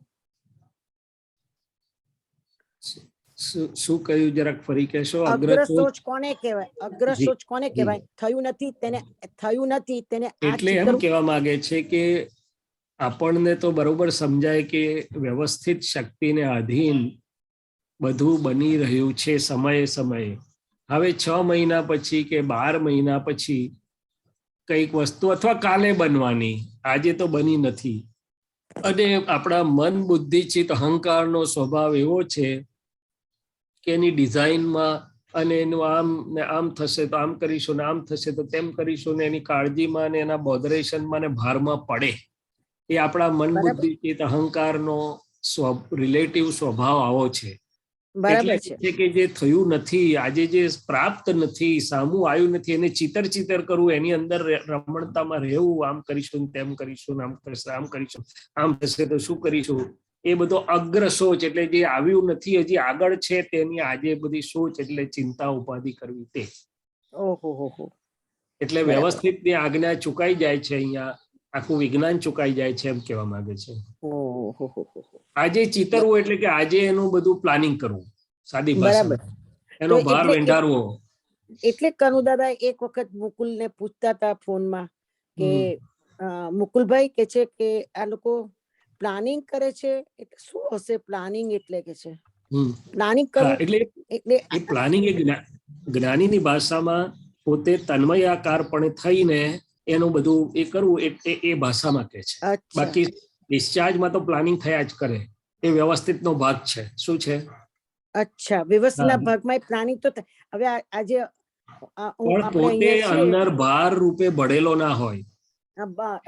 શું કહ્યું જરાક ફરી કહેશો? અગ્રસોચ કોને કહેવાય? અગ્રસોચ કોને કહેવાય? થયું નથી તેને આ એટલે એમ ચિતરવું. કહેવા માંગે છે કે આપણને તો બરોબર સમજાય કે વ્યવસ્થિત શક્તિને આધીન બધું બની રહ્યું છે સમયે સમયે. હવે 6 મહિના પછી કે 12 મહિના પછી કઈક વસ્તુ અથવા કાલે બનવાની, આજે તો બની નથી. અને આપણા મન, બુદ્ધિ, ચિત્ત, અહંકારનો સ્વભાવ એવો છે કે એની ડિઝાઇનમાં અને એનું આમ ને આમ થશે તો આમ કરીશું ને આમ થશે તો તેમ કરીશું ને એની કાળજીમાં ને એના બોધરેશનમાં ને ભારમાં પડે. એ આપણા મન, બુદ્ધિ, ચિત્ત, અહંકારનો રિલેટિવ સ્વભાવ આવો છે. બરાબર એટલે છે. કે જે થયું નથી, આજે જે પ્રાપ્ત નથી, સામું આવ્યું નથી, એને ચિતર કરવું, એની અંદર રમણતામાં રહેવું, આમ કરીશું તેમ કરીશું, આમ થશે આમ કરીશું, આમ થશે તો શું કરીશું, એ બધો અગ્રસોચ એટલે જે આવ્યું નથી હજી આગળ છે તેની આજે બધી સોચ એટલે ચિંતા ઉપાધિ કરવી તે. ઓહો. એટલે વ્યવસ્થિત ની આજ્ઞા ચુકાઈ જાય છે. અહીંયા આખું વિજ્ઞાન ચુકાઈ જાય છે એમ કહેવા માંગે છે. આજે ચિતરવું એટલે કે આજે એનું બધું પ્લાનિંગ કરવું, સાદી ભાષામાં એનો ભાર વેંઢારવો. એટલે કનુ દાદા એક વખત મુકુલને પૂછતા હતા ફોનમાં કે મુકુલભાઈ કે છે કે આ લોકો પ્લાનિંગ કરે છે, એટલે શું હશે પ્લાનિંગ? એટલે કે છે પ્લાનિંગ કરવું એટલે એ પ્લાનિંગ એ જ્ઞાનીની ભાષામાં પોતે તન્મયાકારપણે થઈને એનું બધું એ કરવું એ ભાષામાં કહે છે. બાકી ડિસ્ચાર્જમાં તો પ્લાનિંગ થયા જ કરે, એ વ્યવસ્થિત નો ભાગ છે. શું છે? અચ્છા, વ્યવસ્થિતના ભાગમાં પ્લાનિંગ તો હવે આજે પોતે અંદર ભાર રૂપે ભળેલો ના હોય.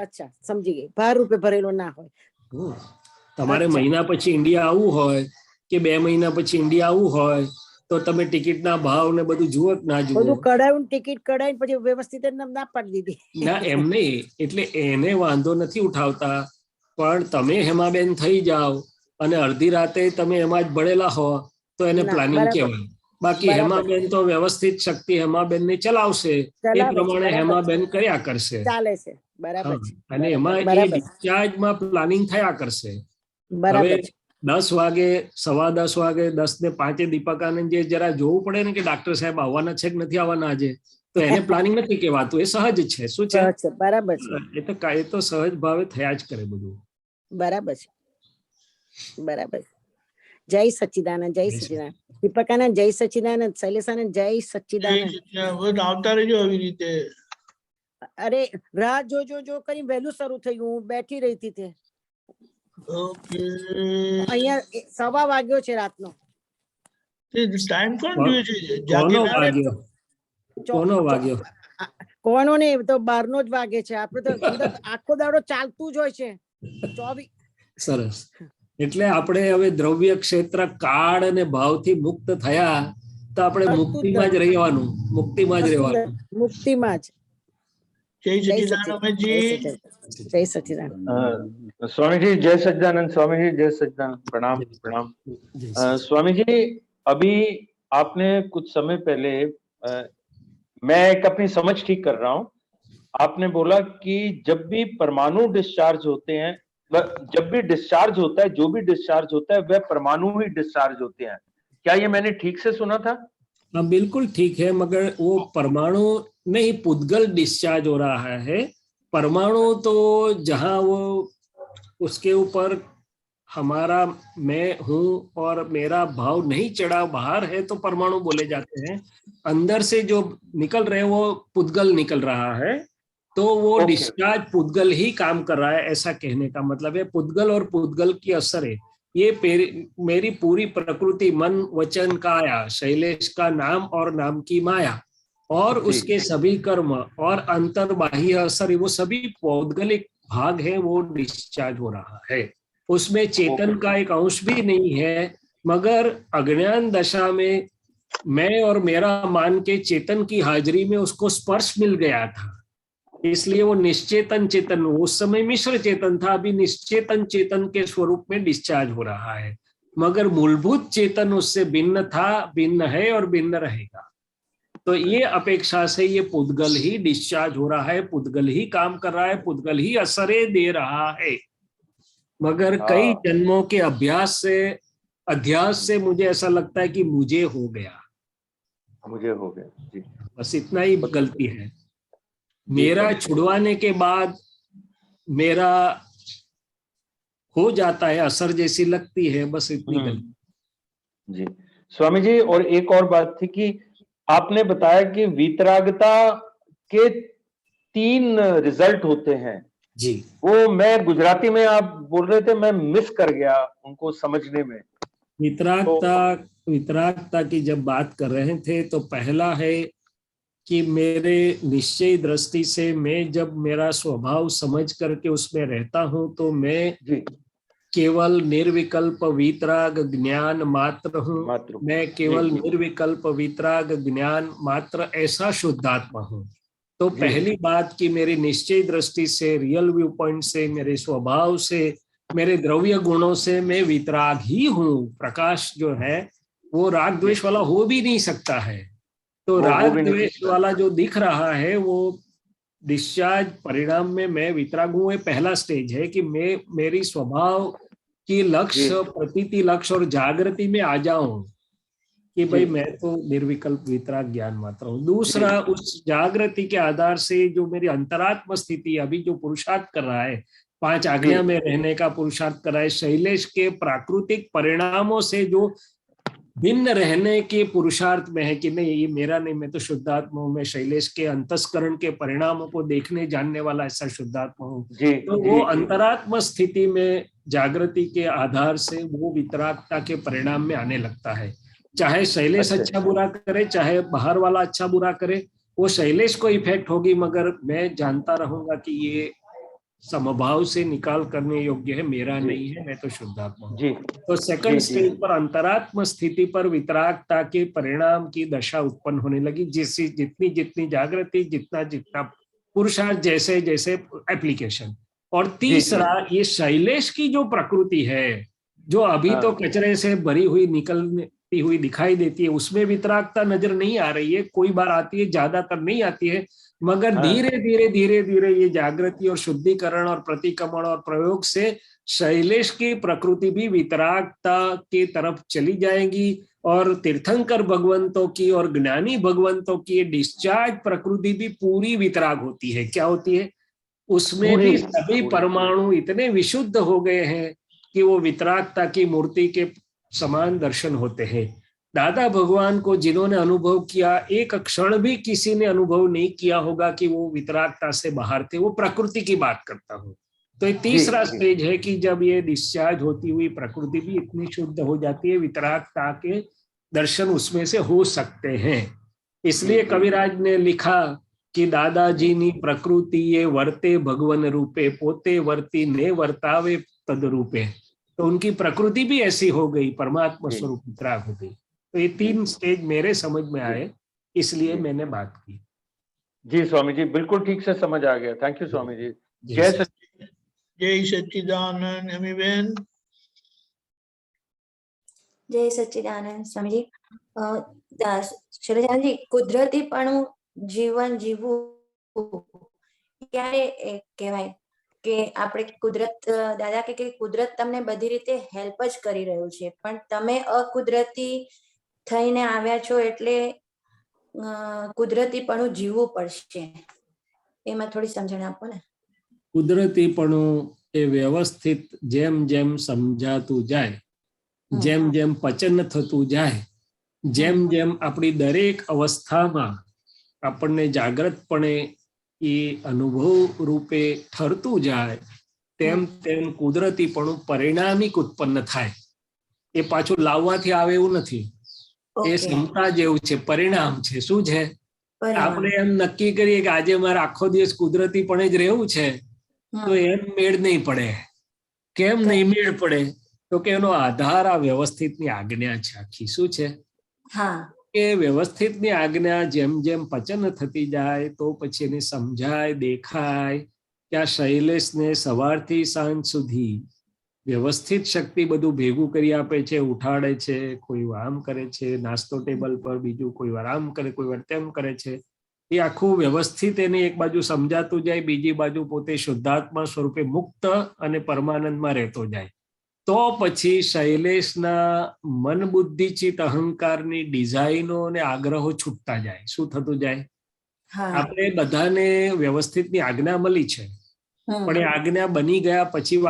અચ્છા, સમજી ગઈ. ભાર રૂપે ભરેલો ના હોય. તમારે મહિના પછી ઇન્ડિયા આવવું હોય કે 2 મહિના પછી ઇન્ડિયા આવવું હોય તો તમે ટિકિટના ભાવ ને બધું જુઓ કે ના જુઓ? બધું કઢાયું, ટિકિટ કઢાઈને પછી વ્યવસ્થિત ના પાડી દીધી. ના, એમ નહીં. એટલે એને વાંધો નથી ઉઠાવતા, પણ તમે હેમાબેન થઈ જાઓ અને અડધી રાતે તમે એમાં જ ભળેલા હો તો એને પ્લાનિંગ કહેવાય. બાકી હેમાબેન તો વ્યવસ્થિત શક્તિ હેમાબેન ને ચલાવશે, એ પ્રમાણે હેમાબેન કર્યા કરશે. ચાલે છે. બરાબર છે. અને એમાં એ ડિસ્ચાર્જમાં પ્લાનિંગ થયા કરશે. હવે 10 વાગે, 10:15 વાગે, 10:05 દીપકાનંદ જે જરા જોવું પડે ને કે ડાક્ટર સાહેબ આવવાના છે કે નથી આવવાના આજે, તો એને પ્લાનિંગ નથી કહેવાતું, એ સહજ છે. શું છે? બરાબર છે. એ તો સહજ ભાવે થયા જ કરે બધું. બરાબર છે. બરાબર. જય સચ્ચિદાનંદ, જય સચ્ચિદાનંદ. દીપકાનંદ જય સચ્ચિદાનંદ. શૈલેષાનંદ જય સચ્ચિદાનંદ. આવતા રહેજો આવી રીતે. અરે રાહ જો કરી વહેલું શરૂ થયું, હું બેઠી રહી હતી તે. અહીંયા 1:15 વાગ્યો છે રાતનો. ટાઈમ કોણ જોઈએ છે? કોનો વાગ્યો? કોનો ને તો 12નો જ વાગે છે. આપડે તો આખો દાડો ચાલતું જ હોય છે. 24. સરસ. એટલે આપણે હવે દ્રવ્ય ક્ષેત્ર, કાળ અને ભાવથી મુક્ત થયા તો આપણે મુક્તિમાં જ રહેવાનું, મુક્તિમાં જ રહેવાનું, મુક્તિમાં જ. જય સચ્ચિદાનંદજી. जय सच्चिदानंद। स्वामी जी जय सच्चिदानंद। स्वामी जी जय सच्चिदानंद। प्रणाम प्रणाम। स्वामी जी अभी आपने कुछ समय पहले मैं एक अपनी समझ ठीक कर रहा हूँ, आपने बोला कि जब भी परमाणु डिस्चार्ज होते हैं, जब भी डिस्चार्ज होता है, जो भी डिस्चार्ज होता है वह परमाणु ही डिस्चार्ज होते हैं। क्या ये मैंने ठीक से सुना था? हाँ बिल्कुल ठीक है, मगर वो परमाणु नहीं, पुद्गल डिस्चार्ज हो रहा है। परमाणु तो जहां वो उसके ऊपर हमारा मैं हूं और मेरा भाव नहीं चढ़ा बाहर है तो परमाणु बोले जाते हैं। अंदर से जो निकल रहे वो पुद्गल निकल रहा है, तो वो डिस्चार्ज पुद्गल ही काम कर रहा है, ऐसा कहने का मतलब है। पुद्गल और पुद्गल की असर है ये मेरी पूरी प्रकृति, मन वचन काया, शैलेश का नाम और नाम की माया और उसके सभी कर्म और अंतर बाह्य असर, वो सभी पौद्गलिक भाग है, वो डिस्चार्ज हो रहा है। उसमें चेतन का एक अंश भी नहीं है, मगर अज्ञान दशा में मैं और मेरा मान के चेतन की हाजिरी में उसको स्पर्श मिल गया था, इसलिए वो निश्चेतन चेतन, उस समय मिश्र चेतन था, अभी निश्चेतन चेतन के स्वरूप में डिस्चार्ज हो रहा है। मगर मूलभूत चेतन उससे भिन्न था, भिन्न है और भिन्न रहेगा। तो ये अपेक्षा से ये पुद्गल ही डिस्चार्ज हो रहा है, पुद्गल ही काम कर रहा है, पुद्गल ही असरें दे रहा है। मगर कई जन्मों के अध्यास से मुझे ऐसा लगता है कि मुझे हो गया जी। बस इतना ही गलती है। मेरा छुड़वाने के बाद मेरा हो जाता है, असर जैसी लगती है, बस इतनी गलती जी। स्वामी जी, और एक और बात थी कि आपने बताया कि वीतरागता के 3 रिजल्ट होते हैं जी। वो मैं गुजराती में आप बोल रहे थे, मैं मिस कर गया उनको समझने में। वितरागता की जब बात कर रहे थे तो पहला है कि मेरे निश्चय दृष्टि से मैं जब मेरा स्वभाव समझ करके उसमें रहता हूं तो मैं केवल निर्विकल्प वीतराग ज्ञान मात्र हूँ। मैं केवल निर्विकल्प वीतराग ज्ञान मात्र ऐसा शुद्धात्मा हूँ। तो पहली बात कि मेरी निश्चय दृष्टि से, रियल व्यू पॉइंट से, मेरे स्वभाव से, मेरे द्रव्य गुणों से मैं वीतराग ही हूँ। प्रकाश जो है वो राग द्वेष वाला हो भी नहीं सकता है। तो राग द्वेष वाला जो दिख रहा है वो डिस्चार्ज परिणाम में मैं वितराग हूँ। पहला स्टेज है कि मैं मेरी स्वभाव की लक्ष्य, प्रतीति लक्ष्य और जागृति में आ जाऊं कि भाई मैं तो निर्विकल्प वितराग ज्ञान मात्र हूँ। दूसरा, उस जागृति के आधार से जो मेरी अंतरात्म स्थिति अभी जो पुरुषार्थ कर रहा है, 5 आज्ञा में रहने का पुरुषार्थ कर रहा है, शैलेश के प्राकृतिक परिणामों से जो भिन्न रहने के पुरुषार्थ में है कि नहीं ये मेरा नहीं, मैं तो शुद्धात्मा हूँ, मैं शैलेश के अंतस्करण के परिणामों को देखने जानने वाला ऐसा शुद्धात्मा हूँ। तो वो अंतरात्म स्थिति में जागृति के आधार से वो वितरागता के परिणाम में आने लगता है। चाहे शैलेश अच्छा बुरा करे, चाहे बाहर वाला अच्छा बुरा करे, वो शैलेश को इफेक्ट होगी, मगर मैं जानता रहूंगा कि ये समभाव से निकाल करने योग्य है, मेरा नहीं है, मैं तो शुद्धात्मा हूँ। तो सेकंड स्टेज पर अंतरात्म स्थिति पर वितरागता के परिणाम की दशा उत्पन्न होने लगी, जितनी जितनी जागृति, जितना जितना पुरुषार्थ, जैसे जैसे एप्लीकेशन। और तीसरा, ये शैलेश की जो प्रकृति है, जो अभी तो कचरे से भरी हुई निकलती हुई दिखाई देती है, उसमें वितरागता नजर नहीं आ रही है। कोई बार आती है, ज्यादातर नहीं आती है, मगर धीरे धीरे ये जागृति और शुद्धिकरण और प्रतिक्रमण और प्रयोग से शैलेश की प्रकृति भी वितरागता की तरफ चली जाएगी। और तीर्थंकर भगवंतों की और ज्ञानी भगवंतों की डिस्चार्ज प्रकृति भी पूरी वितराग होती है। क्या होती है? उसमें भी सभी परमाणु इतने विशुद्ध हो गए हैं कि वो वितरागता की मूर्ति के समान दर्शन होते हैं। दादा भगवान को जिन्होंने अनुभव किया, एक क्षण भी किसी ने अनुभव नहीं किया होगा कि वो वितरागता से बाहर थे। वो प्रकृति की बात करता हूँ। तो ये तीसरा स्टेज है कि जब ये डिस्चार्ज होती हुई प्रकृति भी इतनी शुद्ध हो जाती है, वितरागता के दर्शन उसमें से हो सकते हैं। इसलिए कविराज ने लिखा कि दादाजी नी प्रकृति ये वर्ते भगवन रूपे, पोते वर्ती ने वर्तावे तद रूपे। तो उनकी प्रकृति भी ऐसी हो गई, परमात्मा स्वरूप वितराग हो गई। तो ये 3 स्टेज मेरे समझ में आए, इसलिए मैंने बात की। जी स्वामी जी, बिल्कुल ठीक से समझ आ गया। Thank you Swami ji. जय सच्चिदानंद। अमीबेन। जय सच्चिदानंद स्वामी जी। શૈલજાનંદ જી, કુદરતીપણું જીવન જીવવું ક્યારે કહેવાય કે આપણે કુદરત, દાદા કે કુદરત તમને બધી રીતે હેલ્પ જ કરી રહ્યું છે, પણ તમે અકુદરતી થઈને આવ્યા છો એટલે કુદરતીપણું જીવવું પડશે, એમાં થોડી સમજણ આપો ને। કુદરતીપણું એ વ્યવસ્થિત જેમ જેમ સમજાતું જાય, જેમ જેમ પચન થતું જાય, જેમ જેમ આપણી દરેક અવસ્થામાં આપણને જાગ્રતપણે એ અનુભવ રૂપે ઠરતું જાય, તેમ તેમ કુદરતીપણું પરિણામિક ઉત્પન્ન થાય। એ પાછું લાવવાથી આવે એવું નથી, એ ક્ષમતા જેવું છે, પરિણામ છે। શું છે? આપણે એમ નક્કી કરીએ કે આજે મારે આખો દિવસ કુદરતીપણે જ રહેવું છે, તો એમ મેળ નહીં પડે। કેમ નહીં મેળ પડે? તો કે એનો આધાર આ વ્યવસ્થિતની આજ્ઞા છે આખી। શું છે? કે વ્યવસ્થિતની આજ્ઞા જેમ જેમ પચન થતી જાય તો પછી એને સમજાય, દેખાય કે આ શૈલેષને સવારથી સાંજ સુધી વ્યવસ્થિત શક્તિ બધું ભેગું કરી આપે છે, ઉઠાડે છે, કોઈ આમ કરે છે, નાસ્તો ટેબલ પર, બીજું કોઈ વાર આમ કરે, કોઈ વાર તેમ કરે છે. એ આખું વ્યવસ્થિત એને એક બાજુ સમજાતું જાય, બીજી બાજુ પોતે શુદ્ધાત્મા સ્વરૂપે મુક્ત અને પરમાનંદમાં રહેતો જાય. તો પછી શૈલેષના મન બુદ્ધિ ચિત્ત અહંકારની ડિઝાઇનો અને આગ્રહો છૂટતા જાય. શું થતું જાય? આપણે બધાને વ્યવસ્થિતની આજ્ઞા મળી છે, પણ એ આજ્ઞા બની ગયા પછી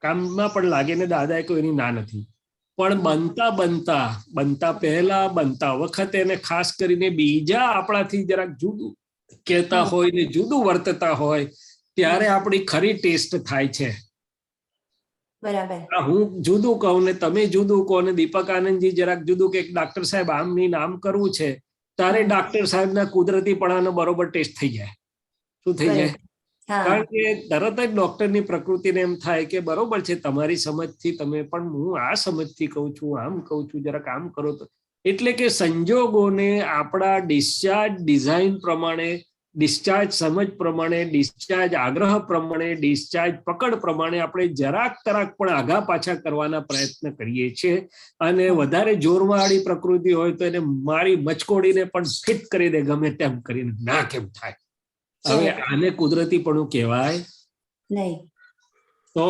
કામમાં પણ લાગે ને દાદાએ કોઈ એની ના નથી. પણ બનતા પહેલા બનતા વખતે એને ખાસ કરીને બીજા આપણાથી જરાક જુદું કહેતા હોય ને જુદું વર્તતા હોય ત્યારે આપણી ખરી ટેસ્ટ થાય છે. બરાબર. હું જુદું કહું ને તમે જુદું કહો ને દીપક આનંદજી જરાક જુદું કે ડોક્ટર સાહેબ આમની નામ કરવું છે, તારે ડોક્ટર સાહેબના કુદરતીપણાનો બરોબર ટેસ્ટ થઈ જાય. શું થઈ જાય? કારણ કે તરત જ ડોક્ટરની પ્રકૃતિને એમ થાય કે બરોબર છે, તમારી સમજથી તમે, પણ હું આ સમજથી કહું છું, આમ કહું છું, જરાક આમ કરો તો. એટલે કે સંજોગોને આપણા ડિસ્ચાર્જ ડિઝાઇન પ્રમાણે, ડિસ્ચાર્જ સમજ પ્રમાણે, ડિસ્ચાર્જ આગ્રહ પ્રમાણે, ડિસ્ચાર્જ પકડ પ્રમાણે આપણે જરાક તરાક પણ આઘા પાછા કરવાના પ્રયત્ન કરીએ છીએ. અને વધારે જોરવાળી પ્રકૃતિ હોય તો એને મારી મચકોડીને પણ ફિટ કરી દે ગમે તેમ કરીને, ના કેમ થાય. હવે આને કુદરતીપણું કહેવાય નહીં. તો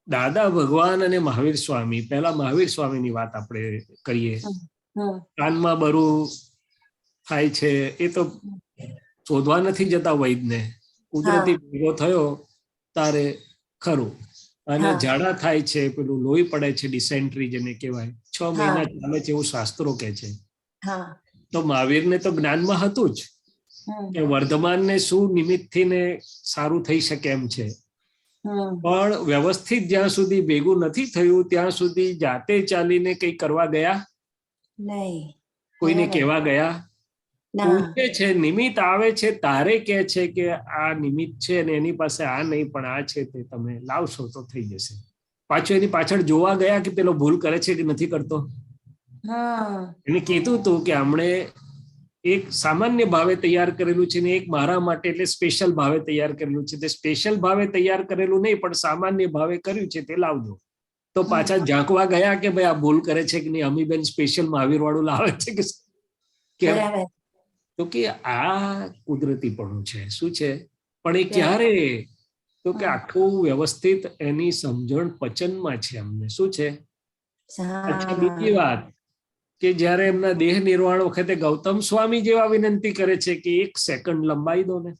દાદા ભગવાન અને મહાવીર સ્વામી, પહેલા મહાવીર સ્વામીની વાત આપણે કરીએ. કાનમાં બરું થાય છે એ તો શોધવા નથી જતા વૈદને, કુદરતી ભેગો થયો તારે ખરું. અને ઝાડા થાય છે, પેલું લોહી પડે છે, ડિસેન્ટ્રી જેને કહેવાય, 6 મહિના ચાલે છે એવું શાસ્ત્રો કહે છે. તો મહાવીરને તો જ્ઞાનમાં હતું જ કે વર્ધમાનને શું નિમિત્તથી ને સારું થઈ શકે એમ છે. પણ વ્યવસ્થિત જ્યાં સુધી ભેગું નથી થયું ત્યાં સુધી જાતે ચાલીને કઈ કરવા ગયા નહીં, કોઈને કહેવા ગયા પૂછે છે. નિમિત્ત આવે છે તારે કહે છે કે આ નિમિત્ત છે ને એની પાસે આ નહીં પણ આ છે, તે તમે લાવશો તો થઈ જશે. પાછું એની પાછળ જોવા ગયા કે પેલો ભૂલ કરે છે કે નથી કરતો. એને કીધું હતું કે હમણે એક સામાન્ય ભાવે તૈયાર કરેલું છે ને એક મારા માટે એટલે સ્પેશિયલ ભાવે તૈયાર કરેલું છે. તે સ્પેશિયલ ભાવે તૈયાર કરેલું નહીં પણ સામાન્ય ભાવે કર્યું છે તે લાવજો. તો પાછા ઝાંકવા ગયા કે ભાઈ આ ભૂલ કરે છે કે નહીં, અમીબેન સ્પેશિયલ મહાવીર વાળું લાવે છે કે તો કે આ કુદરતીપણું છે. શું છે? પણ એ ક્યારે? તો કે આખું વ્યવસ્થિત એની સમજણ પચનમાં છે અમને. શું છે? અચ્છા, બીજી વાત કે જયારે એમના દેહ નિર્વાણ વખતે ગૌતમ સ્વામી જેવા વિનંતી કરે છે કે 1 સેકન્ડ લંબાઈ દો ને,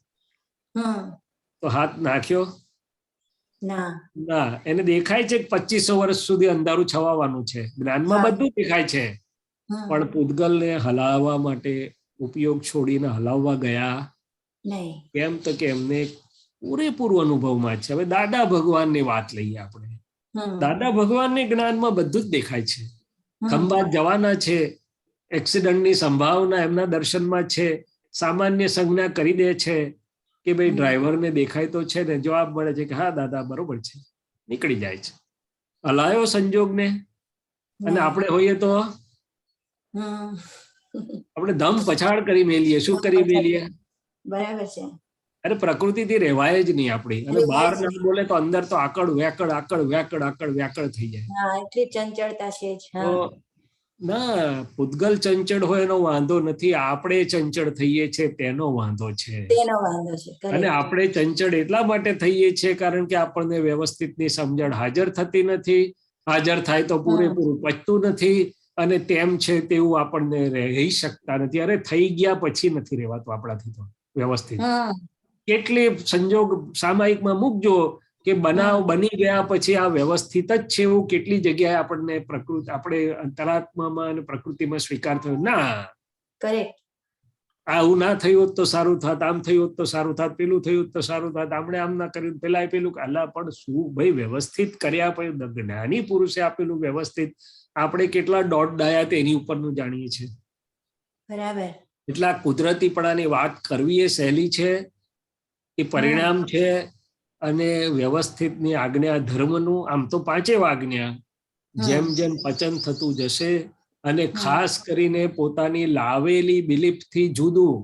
તો હાથ નાખ્યો ના. એને દેખાય છે કે 2500 વર્ષ સુધી અંધારું છવાવાનું છે, જ્ઞાનમાં બધું દેખાય છે, પણ પૂતગલને હલાવવા માટે ઉપયોગ છોડીને હલાવવા ગયા કેમ? તો કે એમને પૂરેપૂરું અનુભવમાં છે. હવે દાદા ભગવાનની વાત લઈએ આપણે. દાદા ભગવાનને જ્ઞાનમાં બધું જ દેખાય છે. ખંભાત જવાના છે, એક્સિડન્ટની સંભાવના એમના દર્શનમાં છે, સામાન્ય સંજ્ઞા કરી દે છે કે ભાઈ ડ્રાઈવરને દેખાય તો છે ને, જવાબ મળે છે કે હા દાદા બરોબર છે, નીકળી જાય છે. હલાયો સંજોગને. અને આપણે હોઈએ તો આપણે ધમ પછાડ કરી મેલીએ. શું કરી મેલીએ? બરાબર છે. અરે પ્રકૃતિથી રહેવાય જ નહીં આપણી. અને બહાર ના બોલે તો અંદર તો આકડ વ્યાકળ આકડ વ્યાકળ આકડ વ્યાકળ થઈ જાય. એટલી ચંચળતા છે જ. ના, પૂતગલ ચંચળ હોય એનો વાંધો નથી, આપણે ચંચળ થઈએ છે તેનો વાંધો છે. અને આપણે ચંચળ એટલા માટે થઈએ છીએ કારણ કે આપણને વ્યવસ્થિતની સમજણ હાજર થતી નથી. હાજર થાય તો પૂરેપૂરું પચતું નથી અને તેમ છે તેવું આપણને રહી શકતા નથી. અરે થઈ ગયા પછી નથી રહેવાતું આપણાથી તો વ્યવસ્થિત. કેટલી સંજોગ સામાયિકમાં મૂકજો કે બનાવ બની ગયા પછી આ વ્યવસ્થિત જ છે એવું કેટલી જગ્યાએ આપણને પ્રકૃતિ, આપણે અંતરાત્મામાં અને પ્રકૃતિમાં સ્વીકાર થયો. ના, આવું ના થયું હોત તો સારું થાત, આમ થયું હોત તો સારું થાત, પેલું થયું હોત તો સારું થાત, આપણે આમ ના કર્યું, પેલા પેલું. અલ્લા પણ શું ભાઈ, વ્યવસ્થિત કર્યા પછી જ્ઞાની પુરુષે આપેલું વ્યવસ્થિત આપણે કેટલા દોઢ ડાયા તેની ઉપરનું જાણીએ છીએ. બરાબર. એટલા કુદરતીપણાની વાત કરવી એ સહેલી છે, એ પરિણામ છે. અને વ્યવસ્થિતની આજ્ઞા ધર્મનું, આમ તો 5 આજ્ઞા જેમ જેમ પચન થતું જશે અને ખાસ કરીને પોતાની લાવેલી બિલીફથી જુદું,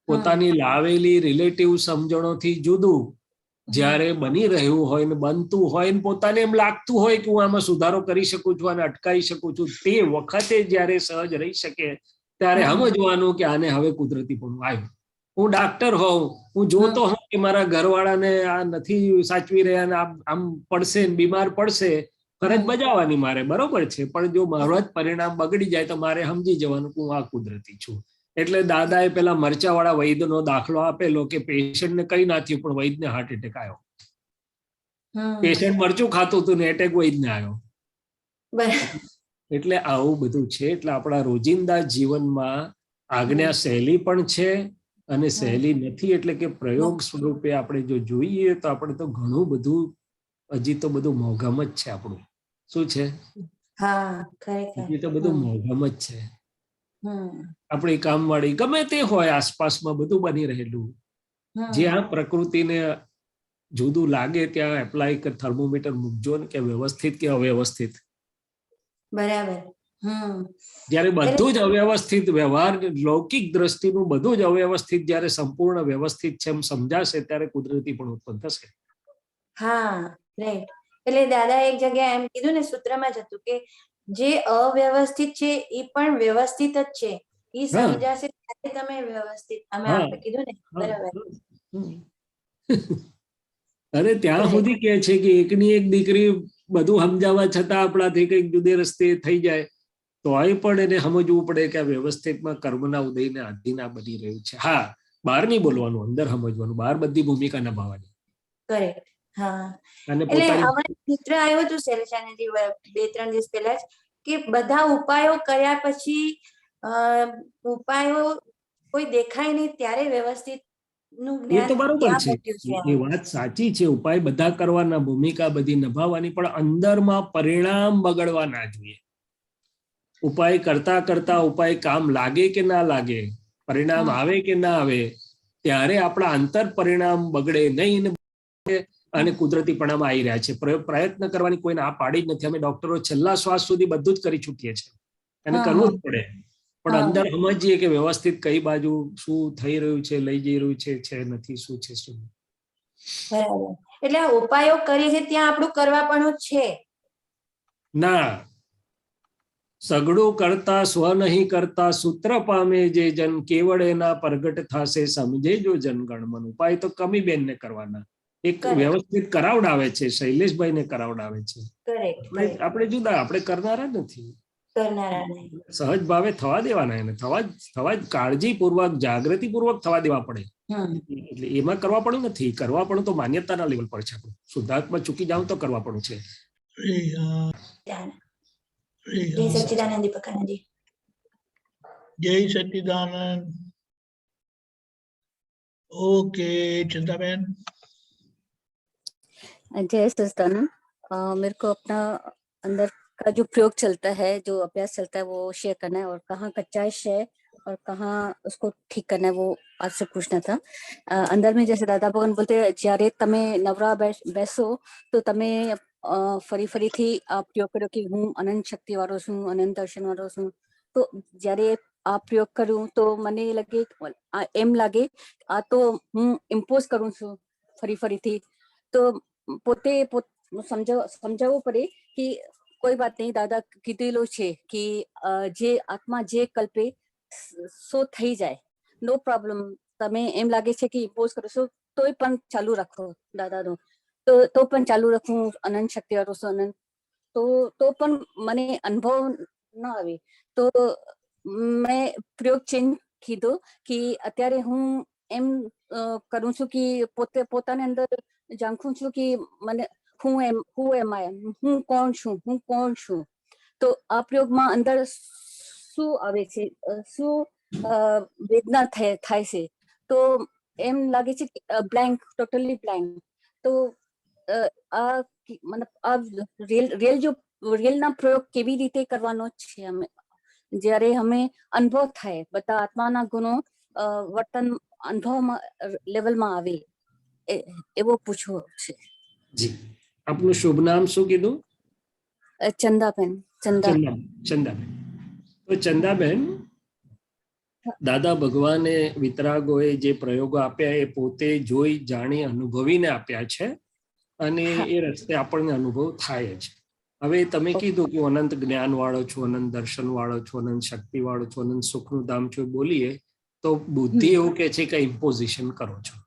પોતાની લાવેલી રિલેટિવ સમજણોથી જુદું, જ્યારે બની રહ્યું હોય ને બનતું હોય ને પોતાને એમ લાગતું હોય કે હું આમાં સુધારો કરી શકું છું અને અટકાવી શકું છું, તે વખતે જ્યારે સહજ રહી શકે ત્યારે સમજવાનું કે આને હવે કુદરતીપણું આવ્યું. હું ડાક્ટર હોઉં, હું જોતો હોઉં કે મારા ઘરવાળાને આ નથી સાચવી રહ્યા ને આમ પડશે ને બીમાર પડશે, ફરજ બજાવવાની મારે, બરોબર છે, પણ જો મારું જ પરિણામ બગડી જાય તો મારે સમજી જવાનું કે હું આ કુદરતી છું. એટલે દાદાએ પેલા મરચાવાળા વૈદ્યનો દાખલો આપેલો કે પેશન્ટને કઈ ના થયું પણ વૈદ્યને હાર્ટ એટેક આવ્યો. પેશન્ટ મરચું ખાતું હતું ને એટેક વૈદ્યને આવ્યો. એટલે આવું બધું છે. એટલે આપણા રોજિંદા જીવનમાં આજ્ઞા સહેલી પણ છે અને સહેલી નથી. એટલે કે પ્રયોગ સ્વરૂપે આપણે જો જોઈએ તો આપણે તો ઘણું બધું હજી તો બધું મોઘમ જ છે આપણું. શું છે? હજી તો બધું મોઘમ જ છે. આપણી કામવાળી ગમે તે હોય, આસપાસમાં બધું બની રહેલું, જ્યાં પ્રકૃતિને જુદું લાગે ત્યાં એપ્લાય કે થર્મોમીટર મૂકજો ને કે વ્યવસ્થિત કે અવ્યવસ્થિત. બરાબર. જયારે બધું જ અવ્યવસ્થિત, વ્યવહાર લૌકિક દ્રષ્ટિનું બધું જ અવ્યવસ્થિત જયારે સંપૂર્ણ વ્યવસ્થિત છે એમ સમજાશે ત્યારે કુદરતી પણ ઉત્પન્ન થશે. હા, રાઈટ. એટલે દાદા એક જગ્યાએ એમ કીધું ને, સૂત્રમાં જ હતું કે જે અવ્યવસ્થિત છે એ પણ વ્યવસ્થિત જ છે, એ સમજાશે ત્યારે તમે વ્યવસ્થિત. અમે આપણે કીધું ને, બરાબર. અરે ત્યાં સુધી કે છે કે એકની એક દીકરી બધું સમજાવવા છતાં આપણાથી કઈક જુદે રસ્તે થઈ જાય તોય પણ એને સમજવું પડે કે આ વ્યવસ્થિતમાં કર્મના ઉદયને આધીન આ બની રહ્યું છે. હા, બહાર નહીં બોલવાનું, અંદર સમજવાનું, બહાર બધી ભૂમિકા નિભાવવાની. કરેક્ટ. હા, એટલે હમણાં ચિત્ર આવ્યું હતું શૈલજાનંદજી 2-3 દિવસ પહેલા જ કે બધા ઉપાયો કર્યા પછી ઉપાયો કોઈ દેખાય નહીં ત્યારે વ્યવસ્થિત નું એ તો જ્ઞાન બરોબર છે, એ વાત સાચી છે. ઉપાય બધા કરવાના, ભૂમિકા બધી નિભાવવાની, પણ અંદરમાં પરિણામ બગડવા ના જોઈએ. ઉપાય કરતા કરતા ઉપાય કામ લાગે કે ના લાગે, પરિણામ આવે કે ના આવે, ત્યારે આપણા અંતર પરિણામ બગડે નહીં અને કુદરતીપણામાં આવી રહ્યા છે. પ્રયત્ન કરવાની કોઈ ના પાડી જ નથી. અમે ડોક્ટરો છેલ્લા શ્વાસ સુધી બધું જ કરી ચૂકીએ છીએ અને કરવું જ પડે, પણ અંદર સમજીએ કે વ્યવસ્થિત કઈ બાજુ શું થઈ રહ્યું છે, લઈ જઈ રહ્યું છે નથી, શું છે શું. બરાબર. એટલે આ ઉપાયો કરીએ છે ત્યાં આપણું કરવા પણ છે ના. સગડું કરતા સ્વ નહીં કરતા સૂત્ર પામે જે જન, કેવળ એના પ્રગટ થાશે સમજે જો જનગણ મન. ઉપાય તો કમીબેન ને કરવાના, એક વ્યવસ્થિત કરાવડાવે છે, શૈલેષભાઈ ને કરાવડાવે છે. આપણે જુદા, આપણે કરનારા નથી. સહજ ભાવે થવા દેવાના, એને થવા જ કાળજીપૂર્વક, જાગૃતિપૂર્વક થવા દેવા પડે. એટલે એમાં કરવા પડું નથી. કરવા પડું તો માન્યતાના લેવલ પર છે. આપણું શુદ્ધાત્મા ચૂકી જાવ તો કરવા પડું છે. જય સચ્ચિદાનંદ દીપકાનંદજી. જય સચ્ચિદાનંદ. ओके चंदाबेन. जय सच्चिदानंद. मेरे को अपना अंदर का जो प्रयोग चलता है, जो अभ्यास चलता है, वो शेयर करना है, और कहाँ कच्चाइश है और कहाँ उसको ठीक करना है, वो आपसे पूछना था. अंदर में जैसे दादा भगवान बोलते हैं, જ્યારે તમે નવરા બેસો તો તમે ફરીથી આ પ્રયોગ કર્યો કે હું અનંત શક્તિ વાળો છું, અનંત દર્શન વાળો છું. તો જ્યારે આ પ્રયોગ કર્યું તો મને એમ લાગે આ તો હું ઇમ્પોઝ કરું છું ફરીથી. તો પોતે સમજાવવું પડે કે કોઈ વાત નહીં, દાદા કીધેલું છે કે જે આત્મા જે કલ્પે સો થઈ જાય, નો પ્રોબ્લેમ. તમે એમ લાગે છે કે ઇમ્પોઝ કરો છો તોય પણ ચાલુ રાખો દાદાનું, તો પણ ચાલુ રાખું અનંત શક્તિ વાળો છું અનંત. તો પણ મને અનુભવ ન આવે તો મેં પ્રયોગ ચેન્જ કીધો કે અત્યારે હું એમ કરું છું કે પોતાની અંદર ઝાંખું છું કે મને હું કોણ છું. તો આ પ્રયોગમાં અંદર શું આવે છે, શું વેદના થાય છે, તો એમ લાગે છે કે બ્લેન્ક, ટોટલી બ્લેન્ક. તો આ મતલબ રિયલના પ્રયોગ કેવી રીતે કરવાનો છે, જ્યારે અમે અનુભવ થાય બધા આત્માના ગુણો વર્તન અનુભવમાં લેવલમાં આવે, એવો પૂછવો છે. જી, આપનું શુભ નામ શું કીધું? ચંદાબેન. ચંદાબેન. તો ચંદાબેન, દાદા ભગવાને વિતરાગોએ જે પ્રયોગો આપ્યા એ પોતે જોઈ જાણી અનુભવીને આપ્યા છે અને એ રસ્તે આપણને અનુભવ થાય જ. હવે તમે કીધું કે હું અનંત જ્ઞાન વાળો છું, અનંત દર્શન વાળો છું, અનંત શક્તિ વાળો છું, અનંત સુખનું ધામ છું બોલીએ તો બુદ્ધિ એવું કે છે કે ઇમ્પોઝિશન કરો છો.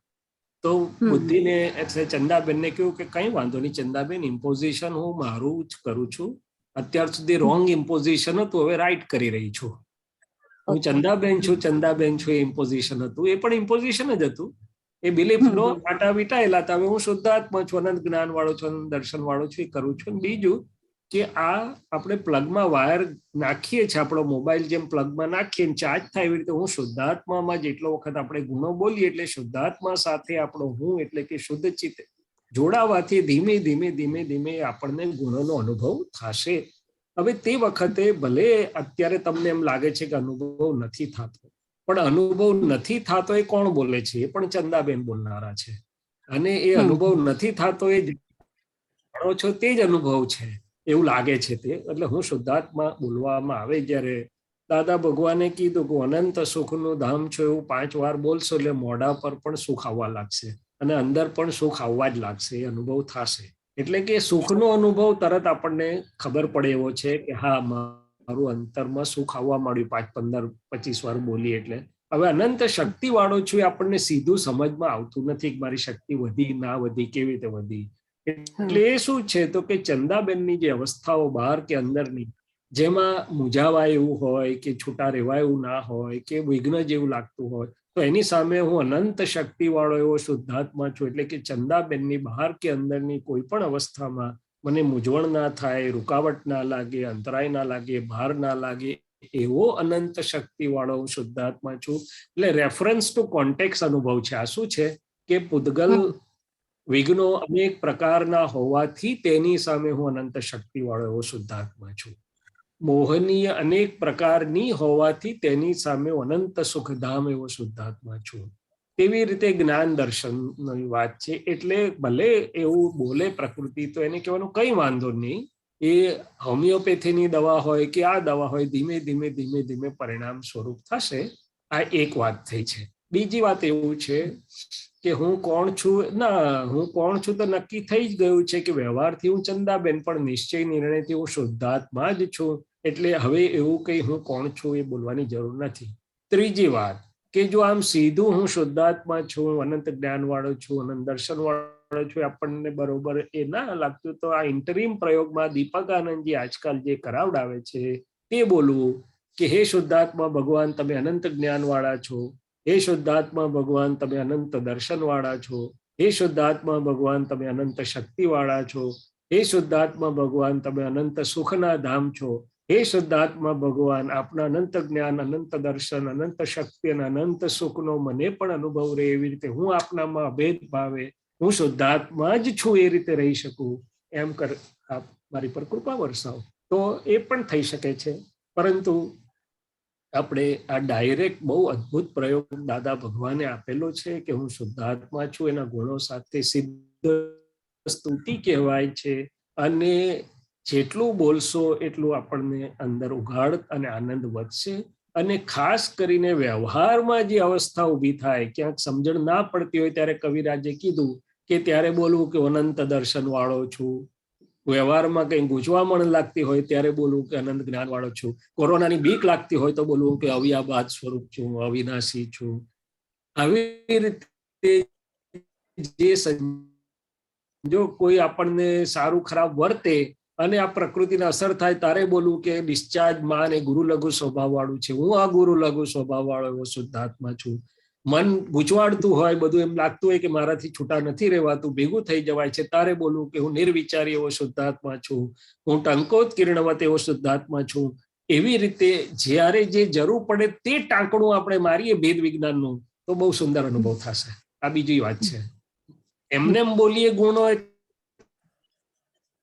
તો બુદ્ધિને એટલે ચંદાબેનને કહ્યું કે કઈ વાંધો નહીં ચંદાબેન, ઇમ્પોઝિશન હું મારું જ કરું છું. અત્યાર સુધી રોંગ ઇમ્પોઝિશન હતું, હવે રાઈટ કરી રહી છું. હું ચંદાબેન છું, ચંદાબેન છું એ ઇમ્પોઝિશન હતું, એ પણ ઇમ્પોઝિશન જ હતું. એ બિલીફ નો આટા વીટાયેલા હતા. હવે હું શુદ્ધાત્મા છું, અનંત જ્ઞાન વાળો છું, અનંત દર્શન વાળો છું, એ કરું છું. બીજું કે આ આપણે પ્લગમાં વાયર નાખીએ છીએ, આપણો મોબાઈલ જેમ પ્લગમાં નાખીએ ચાર્જ થાય એવી રીતે હું શુદ્ધાત્મામાં જેટલો વખત આપણે ગુણો બોલીએ એટલે શુદ્ધાત્મા સાથે આપણો હું એટલે કે શુદ્ધ ચિત્ત જોડાવાથી ધીમે ધીમે ધીમે ધીમે આપણને ગુણોનો અનુભવ થશે. હવે તે વખતે ભલે અત્યારે તમને એમ લાગે છે કે અનુભવ નથી થતો, પણ અનુભવ નથી થતો એ કોણ બોલે છે? એ પણ ચંદાબેન બોલનારા છે. અને એ અનુભવ નથી થતો એ જાણો છો તે જ અનુભવ છે એવું લાગે છે તે. એટલે હું શુદ્ધાત્મા બોલવામાં આવે જ્યારે દાદા ભગવાને કીધું કે અનંત સુખનું ધામ છો એવું 5 વાર બોલશો એટલે મોઢા પર પણ સુખ આવવા લાગશે અને અંદર પણ સુખ આવવા જ લાગશે, એ અનુભવ થશે. એટલે કે સુખનો અનુભવ તરત આપણને ખબર પડે એવો છે કે હા મારું અંતરમાં સુખ આવવા માંડ્યું 5, 15, 25 વાર બોલી એટલે. હવે અનંત શક્તિ વાળો છું એ આપણને સીધું સમજમાં આવતું નથી કે મારી શક્તિ વધી ના વધી, કેવી રીતે વધી. એટલે એ શું છે તો કે ચંદાબેનની જે અવસ્થાઓ બહાર કે અંદરની જેમાં મૂંઝાવાય એવું હોય કે છૂટા રહેવાય એવું ના હોય કે વિઘ્ન જેવું લાગતું હોય, તો એની સામે હું અનંત શક્તિ વાળો એવો શુદ્ધાત્મા છું. એટલે કે ચંદાબેનની બહાર કે અંદરની કોઈ પણ અવસ્થામાં મને મૂંઝવણ ના થાય, રૂકાવટ ના લાગે, અંતરાય ના લાગે, ભાર ના લાગે, એવો અનંત શક્તિ વાળો હું શુદ્ધાત્મા છું. એટલે રેફરન્સ ટુ કોન્ટેક્સ અનુભવ છે. આ શું છે કે પૂતગલ વિઘ્નો અનેક પ્રકારના હોવાથી તેની સામે હું અનંત શક્તિ વાળો એવો શુદ્ધાત્મા છું. મોહનીય અનેક પ્રકારની હોવાથી તેની સામે અનંત સુખધામ એવો શુદ્ધાત્મા છું. તેવી રીતે જ્ઞાન દર્શનની વાત છે. એટલે ભલે એવું બોલે પ્રકૃતિ તો એને કહેવાનું કઈ વાંધો નહીં. એ હોમિયોપેથીની દવા હોય કે આ દવા હોય, ધીમે ધીમે ધીમે ધીમે પરિણામ સ્વરૂપ થશે. આ એક વાત થઈ છે. બીજી વાત એવું છે કે હું કોણ છું? ના, હું કોણ છું તો નક્કી થઈ જ ગયું છે કે વ્યવહારથી હું ચંદાબેન, પણ નિશ્ચય નિર્ણયથી હું શુદ્ધાત્મા જ છું. એટલે હવે એવું કઈ હું કોણ છું એ બોલવાની જરૂર નથી. ત્રીજી વાત કે જો આમ સીધું હું શુદ્ધાત્મા છું, અનંત જ્ઞાન વાળો છું, અનંત દર્શન વાળો છું, આપણને બરોબર એ ના લાગતું તો આ ઇન્ટરીમ પ્રયોગમાં દીપક આનંદજી આજકાલ જે કરાવડાવે છે તે બોલવું કે હે શુદ્ધાત્મા ભગવાન તમે અનંત જ્ઞાન વાળા છો, હે શુદ્ધાત્મા ભગવાન તમે અનંત દર્શન વાળા છો, હે શુદ્ધાત્મા ભગવાન તમે અનંત શક્તિ વાળા છો, હે શુદ્ધાત્મા ભગવાન તમે અનંત સુખના ધામ છો, હે શુદ્ધાત્મા ભગવાન આપના અનંત જ્ઞાન, અનંત દર્શન, અનંત શક્તિ અને અનંત સુખનો મને પણ અનુભવ રહે એવી રીતે હું આપનામાં અભેદ ભાવે હું શુદ્ધાત્મા જ છું એ રીતે રહી શકું એમ કર આપ મારી પર કૃપા વરસાવો તો એ પણ થઈ શકે છે. પરંતુ આપણે આ ડાયરેક્ટ બહુ અદ્ભુત પ્રયોગ દાદા ભગવાને આપેલો છે કે હું શુદ્ધાત્મા છું, એના ગુણો સાથે સિદ્ધ સ્તુતિ કહેવાય છે. અને જેટલું બોલશો એટલું આપણને અંદર ઉઘાડ અને આનંદ વધશે. અને ખાસ કરીને વ્યવહારમાં જે અવસ્થા ઊભી થાય, ક્યાંક સમજણ ના પડતી હોય ત્યારે કવિરાજે કીધું કે ત્યારે બોલવું કે અનંત દર્શન વાળો છું. વ્યવહારમાં કઈ ગૂંચવામણ લાગતી હોય ત્યારે બોલવું કે અનંત જ્ઞાન વાળો છું. કોરોનાની બીક લાગતી હોય તો બોલવું કે અવ્યાબાદ સ્વરૂપ છું, અવિનાશી છું. આવી રીતે જે જો કોઈ આપણને સારું ખરાબ વર્તે અને આ પ્રકૃતિને અસર થાય તારે બોલવું કે ડિસ્ચાર્જ માન એ ગુરુ લઘુ સ્વભાવ વાળું છે, હું આ ગુરુ લઘુ સ્વભાવ વાળો એવો શુદ્ધાત્મા છું. મન ગૂંચવાડતું હોય, બધું એમ લાગતું હોય કે મારાથી છૂટા નથી રહેવાતું, ભેગું થઈ જવાય છે, તારે બોલવું કે હું નિર્વિચારી એવો શુદ્ધાત્મા છું, હું ટંકોત કિરણવત એવો શુદ્ધાત્મા છું. એવી રીતે જ્યારે જે જરૂર પડે તે ટાંકણું આપણે મારીએ ભેદ વિજ્ઞાનનું તો બહુ સુંદર અનુભવ થશે. આ બીજી વાત છે. એમને બોલીએ ગુણો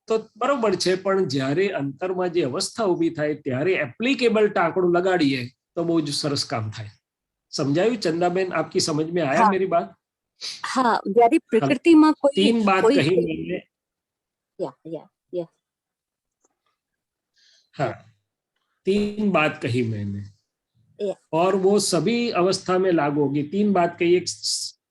તો બરોબર છે, પણ જ્યારે અંતરમાં જે અવસ્થા ઊભી થાય ત્યારે એપ્લિકેબલ ટાંકણું લગાડીએ તો બહુ જ સરસ કામ થાય. समझायु चंदाबेन? आपकी समझ में आया हाँ, मेरी बात? हाँ, यदि प्रकृति में कोई 3 बात कोई कही मैंने। या हाँ, 3 बात कही मैंने और वो सभी अवस्था में लागू होगी। 3 बात कही, एक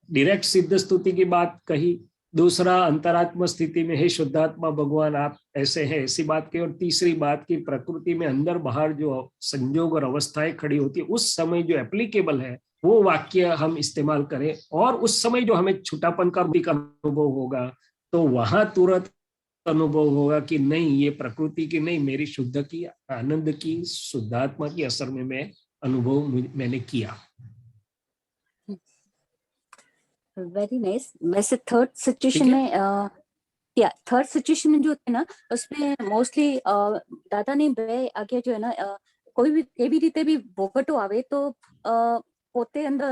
डायरेक्ट सिद्ध स्तुति की बात कही, दूसरा अंतरात्मा स्थिति में हे शुद्धात्मा भगवान आप ऐसे हैं ऐसी बात कही, और तीसरी बात की प्रकृति में अंदर बाहर जो संयोग और अवस्थाएं खड़ी होती है उस समय जो एप्लीकेबल है वो वाक्य हम इस्तेमाल करें, और उस समय जो हमें छुटापन का अनुभव होगा तो वहां तुरंत अनुभव होगा कि नहीं ये प्रकृति की नहीं, मेरी शुद्ध की आनंद की शुद्धात्मा की असर में मैं अनुभव मैंने किया। Very nice. वैसे थर्ड सिचुएशन में थर्ड सिचुएशन में जो है ना उसमें मोस्टली दादा ने બે આગે जो है ना કોઈ બી કેવી રીતે બી વોકટો આવે તો પોતે અંદર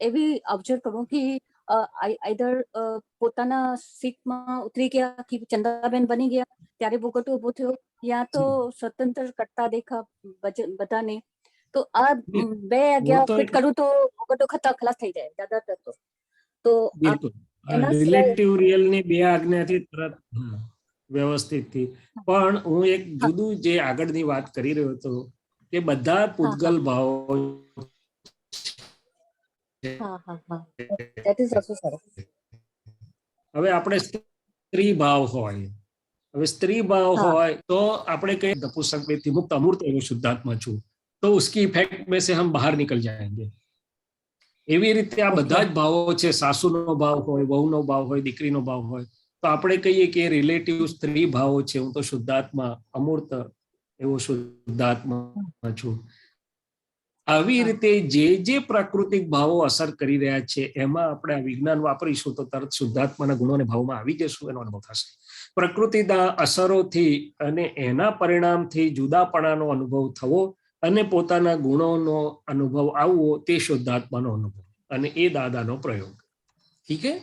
એવી ઓબ્ઝર્વ કરું કે આઈધર પોતાના સીટમાં ઉતરી ગયા કે ચંદાબેન બની ગયા ત્યારે વોકટો ઉભો થયો, યા તો સ્વતંત્ર કરતા देखा બધાને, તો આ બે આગ્યા ફિટ કરું તો વોકટો ખલાસ થઈ જાય દાદા તો બિલકુલ રિલેટિવ રિયલ ની 2 આજ્ઞાથી તરત વ્યવસ્થિત થી। પણ હું એક જુદું જે આગળની વાત કરી રહ્યો હતો કે બધા પૂતગલ ભાવો હવે આપણે સ્ત્રી ભાવ હોય, હવે સ્ત્રી ભાવ હોય तो આપણે કહીએ નપુંસક મુક્ત અમૂર્ત એવો શુદ્ધાત્મા છું, तो उसकी इफेक्ट में से हम बाहर निकल जाएंगे। એવી રીતે આ બધા જ ભાવો છે, સાસુનો ભાવ હોય, વહુનો ભાવ હોય, દીકરીનો ભાવ હોય, તો આપણે કહીએ કે રિલેટિવ સ્ત્રી ભાવો છે, હું તો શુદ્ધાત્મા અમૂર્ત એવો શુદ્ધાત્મા છું। આવી રીતે જે જે પ્રાકૃતિક ભાવો અસર કરી રહ્યા છે એમાં આપણે આ વિજ્ઞાન વાપરીશું તો તરત શુદ્ધાત્માના ગુણો અને ભાવમાં આવી જશું, એનો અનુભવ થશે। પ્રકૃતિના અસરોથી અને એના પરિણામથી જુદાપણાનો અનુભવ થવો અને પોતાના ગુણોનો અનુભવ આવવો તે શુદ્ધાત્માનો અનુભવ, અને એ દાદાનો પ્રયોગ। ઠીક है?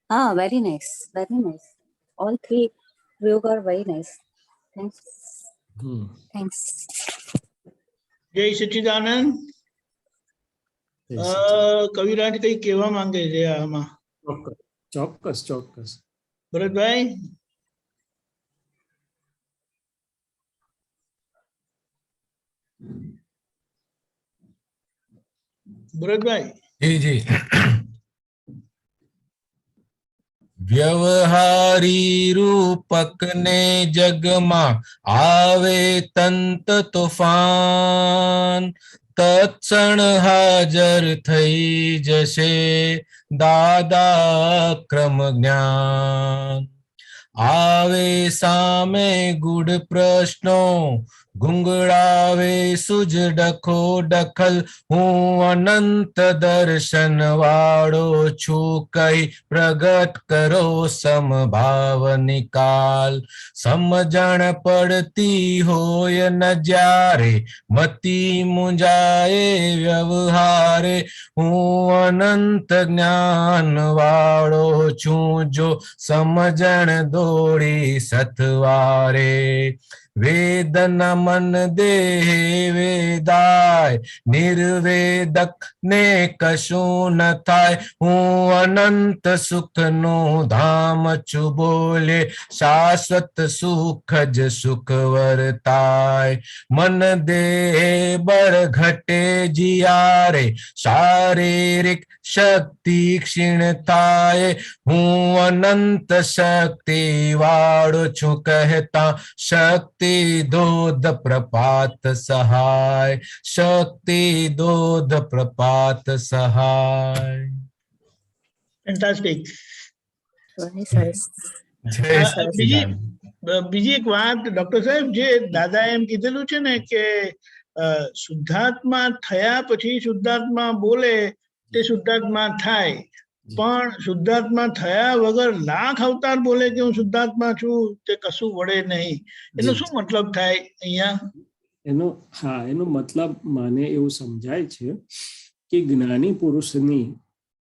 हाँ, very nice, very nice. All 3 प्रयोग are very nice. Thanks, thanks. जय सच्चिदानंद। कविराज कई केवा मांगे છે આમાં? ચોક્કસ ચોક્કસ ભરતભાઈ। ભરતભાઈ जी जी। व्यवहारी रूपक ने जगमा आवे तंत तूफान, तत्क्षण हाजर थई जशे दादा क्रम ज्ञान। आवे सामे गुड़ प्रश्नो गुंगड़ावे सुज डखो डखल, हूँ अनंत दर्शन वाड़ो छू कई प्रगट करो समभाव निकाल। समझण पड़ती होय न जारे मति मुंजाए व्यवहारे, हूँ अनंत ज्ञान वाड़ो छू जो समझण दौड़ी सतवारे। वेदन मन देह वेदाय निर्वेदक ने कशु न थाय, हूँ अनंत सुख नो धाम छु बोले शाश्वत सुख ज सुख वर्ताय। मन देह बड़ घटे जियारे शारीरिक शक्ति क्षीण थाय, हूँ अनंत शक्ति वाड़ो छु कहता शक्ति दोध प्रपात सहाय, शक्ति दोध प्रपात सहाय। ફેન્ટાસ્ટિક। જય સચ્ચિદાનંદ। બીજી એક વાત ડોક્ટર સાહેબ, જે દાદા એમ કીધેલું છે ને કે શુદ્ધાત્મા થયા પછી શુદ્ધાત્મા બોલે તે શુદ્ધાત્મા થાય, પણ શુદ્ધાત્મા થયા વગર લાખ અવતાર બોલે કે હું શુદ્ધાત્મા છું તે કશું વડે નહીં, એનો શું મતલબ થાય અહીંયા? એનો મતલબ મને એવું સમજાય છે કે જ્ઞાની પુરુષની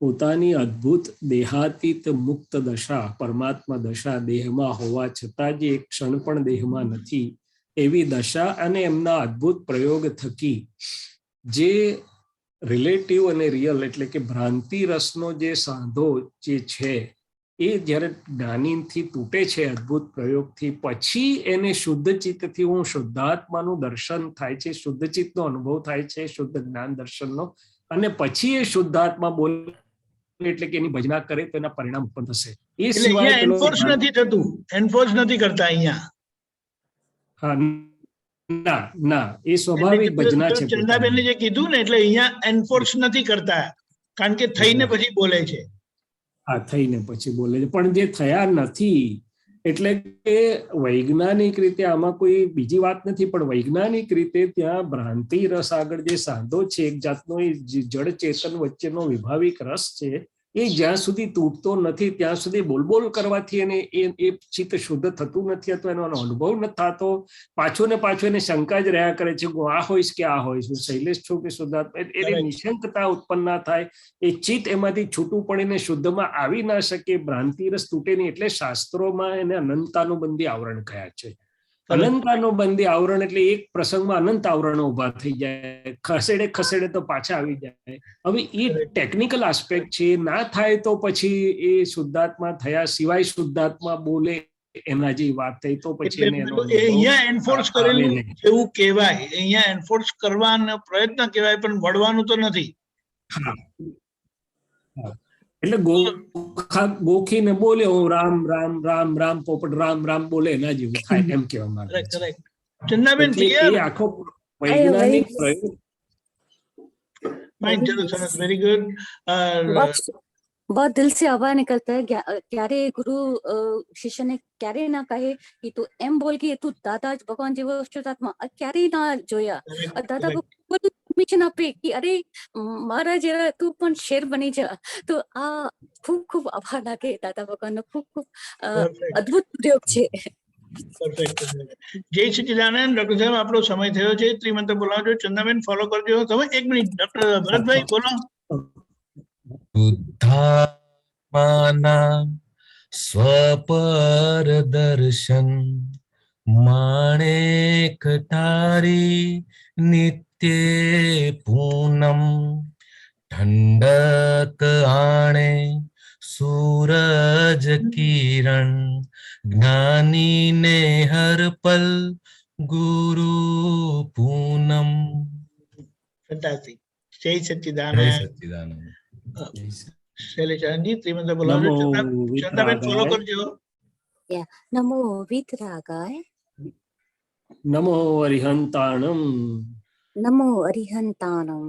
પોતાની અદ્ભુત દેહાતીત મુક્ત દશા, પરમાત્મા દશા દેહમાં હોવા છતાં જે એક ક્ષણ પણ દેહમાં નથી એવી દશા, અને એમના અદ્ભુત પ્રયોગ થકી જે રિલેટિવ અને રિયલ એટલે કે ભ્રાંતિ રસનો જે સાંધો જે છે એ જ્યારે જ્ઞાનીથી તૂટે છે અદ્ભુત પ્રયોગથી, પછી એને શુદ્ધ ચિત્તથી હું શુદ્ધાત્માનું દર્શન થાય છે, શુદ્ધ ચિત્તનો અનુભવ થાય છે, શુદ્ધ જ્ઞાન દર્શનનો, અને પછી એ શુદ્ધાત્મા બોલે એટલે કે એની ભજના કરે તો એના પરિણામ ઉત્પન્ન થશે. એ એટલે સિવાય અહીંયા એન્ફોર્સ નથી થતું, એન્ફોર્સ નથી કરતા અહીંયા. હા, ના ના, એ સ્વાભાવિક ભજના છે. ચંદાબેને જે કીધું ને, એટલે અહીંયા એન્ફોર્સ નથી કરતા, કારણ કે થઈને પછી બોલે છે. હા, થઈને પછી બોલે છે, પણ જે થયા નથી એટલે કે વૈજ્ઞાનિક રીતે આમાં કોઈ બીજી વાત નથી, પણ વૈજ્ઞાનિક રીતે ત્યાં ભ્રાંતિ રસ આગળ જે સાંધો છે, એક જાતનો એ જડ ચેતન વચ્ચેનો વિભાવિક રસ છે, એ જ્યાં સુધી તૂટતો નથી ત્યાં સુધી બોલબોલ કરવાથી એને એ ચિત્ત શુદ્ધ થતું નથી, અથવા એનો અનુભવ નથી થતો. પાછો ને પાછો એને શંકા જ રહ્યા કરે છે, હું આ હોઈશ કે આ હોઈશ, હું શૈલેષ છું કે શુદ્ધાત્મા. એની નિશંકતા ઉત્પન્ન ના થાય, એ ચિત્ત એમાંથી છૂટું પડીને શુદ્ધમાં આવી ના શકે, ભ્રાંતિ રસ તૂટે નહીં. એટલે શાસ્ત્રોમાં એને અનંતાનુબંધી આવરણ કહ્યા છે. અનંતાનુબંધી આવરણ એટલે એક પ્રસંગમાં અનંત આવરણો ઉભા થઈ જાય, ખસેડે ખસેડે તો પાછા આવી જાય. હવે એ ટેકનિકલ આસ્પેક્ટ છે. ના થાય તો પછી એ શુદ્ધાત્મા થયા સિવાય શુદ્ધાત્મા બોલે એના જે વાત થઈ તો પછી અહીંયા એન્ફોર્સ કરેલું એવું કહેવાય, અહીંયા એન્ફોર્સ કરવાનો પ્રયત્ન કહેવાય, પણ વળવાનું તો નથી. એટલે ગોખીને બોલે હું રામ રામ રામ રામ પોપટ રામ રામ બોલે એના જેવું થાય એમ કહેવા માંગે છે. ચંદાબેન એ આખો વૈજ્ઞાનિક પ્રયોગ. Very good. बहुत दिल से आवाज निकलता है. क्यारे गुरु शिष्य ने क्यारे ना कहे कि तू एम बोल के तू दादा भगवान जीव शुद्धात्मा क्यारे ना जोया. दादा પરમિશન આપે કે અરે મારા જરા તું પણ શેર બની જા. તો આ ખૂબ ખૂબ આભાર લાગે દાદા ભગવાનનો. ખૂબ ખૂબ અદ્ભુત પ્રયોગ છે. જય સચ્ચિદાનંદ. ડોક્ટર સાહેબ આપણો સમય થયો છે, ત્રિમંત્ર બોલાવજો. ચંદાબેન ફોલો કરજો. તમે એક મિનિટ ડોક્ટર ભરતભાઈ બોલો. શુદ્ધાત્માના સ્વપર દર્શન માણેક ધારી નિત્ય પૂનમ ઠંડક આણે સૂરજ કિરણ જ્ઞાની ને હર પલ ગુરુ પૂનમ. ફેન્ટાસ્ટિક. જય સચ્ચિદાનંદ. જય સચ્ચિદાનંદ. શૈલેષાનંદજી ત્રિમંત્ર બોલાવજો. ચંદાબેન ફોલો કરજો. નમો વિતરાગાય. નમો અરિહંતાણમ. નમો અરિહંતાણમ.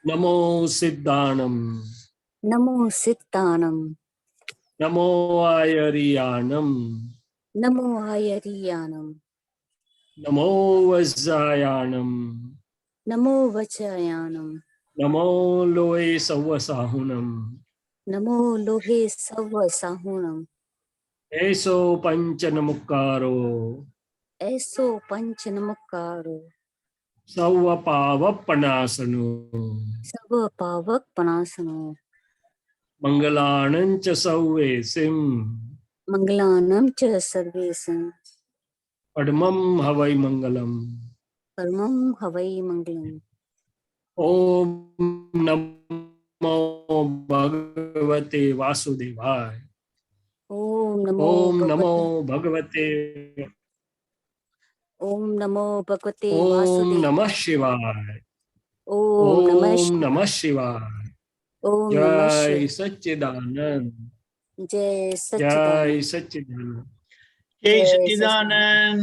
નમો સિદ્ધાણમ. નમો સિદ્ધાણમ. નમો આયરિયાણમ. નમો આયરિયાણમ. નમો વજ્જાયાણમ. નમો વજ્જાયાણમ. નમો લોહે સૌ સાહુનમ. નમો લોહે સૌ સાહુનમ. એસો પંચ નમુકારો. એસો પંચ નમુકારો. સૌ પાવક પનાસનો. સૌ પાવક પનાસનો. મંગલાણં ચ સૌવેસિમ. મંગલાનમ ચ સર્વેસમ. પડમમ હવૈ મંગલમ. પરમં હવૈ મંગલમ. ઓમ નમો ભગવતે વાસુદેવાય. ઓમ નમો ભગવતે. ઓમ નમો ભગવતે ઓમ વાસુદેવાય. નમઃ શિવાય. ઓમ નમઃ શિવાય. ઓમ જય નમઃ સચ્ચિદાનંદ. જય જય સચ્ચિદાનંદ. સચ્ચિદાનંદ. જય સચ્ચિદાનંદ.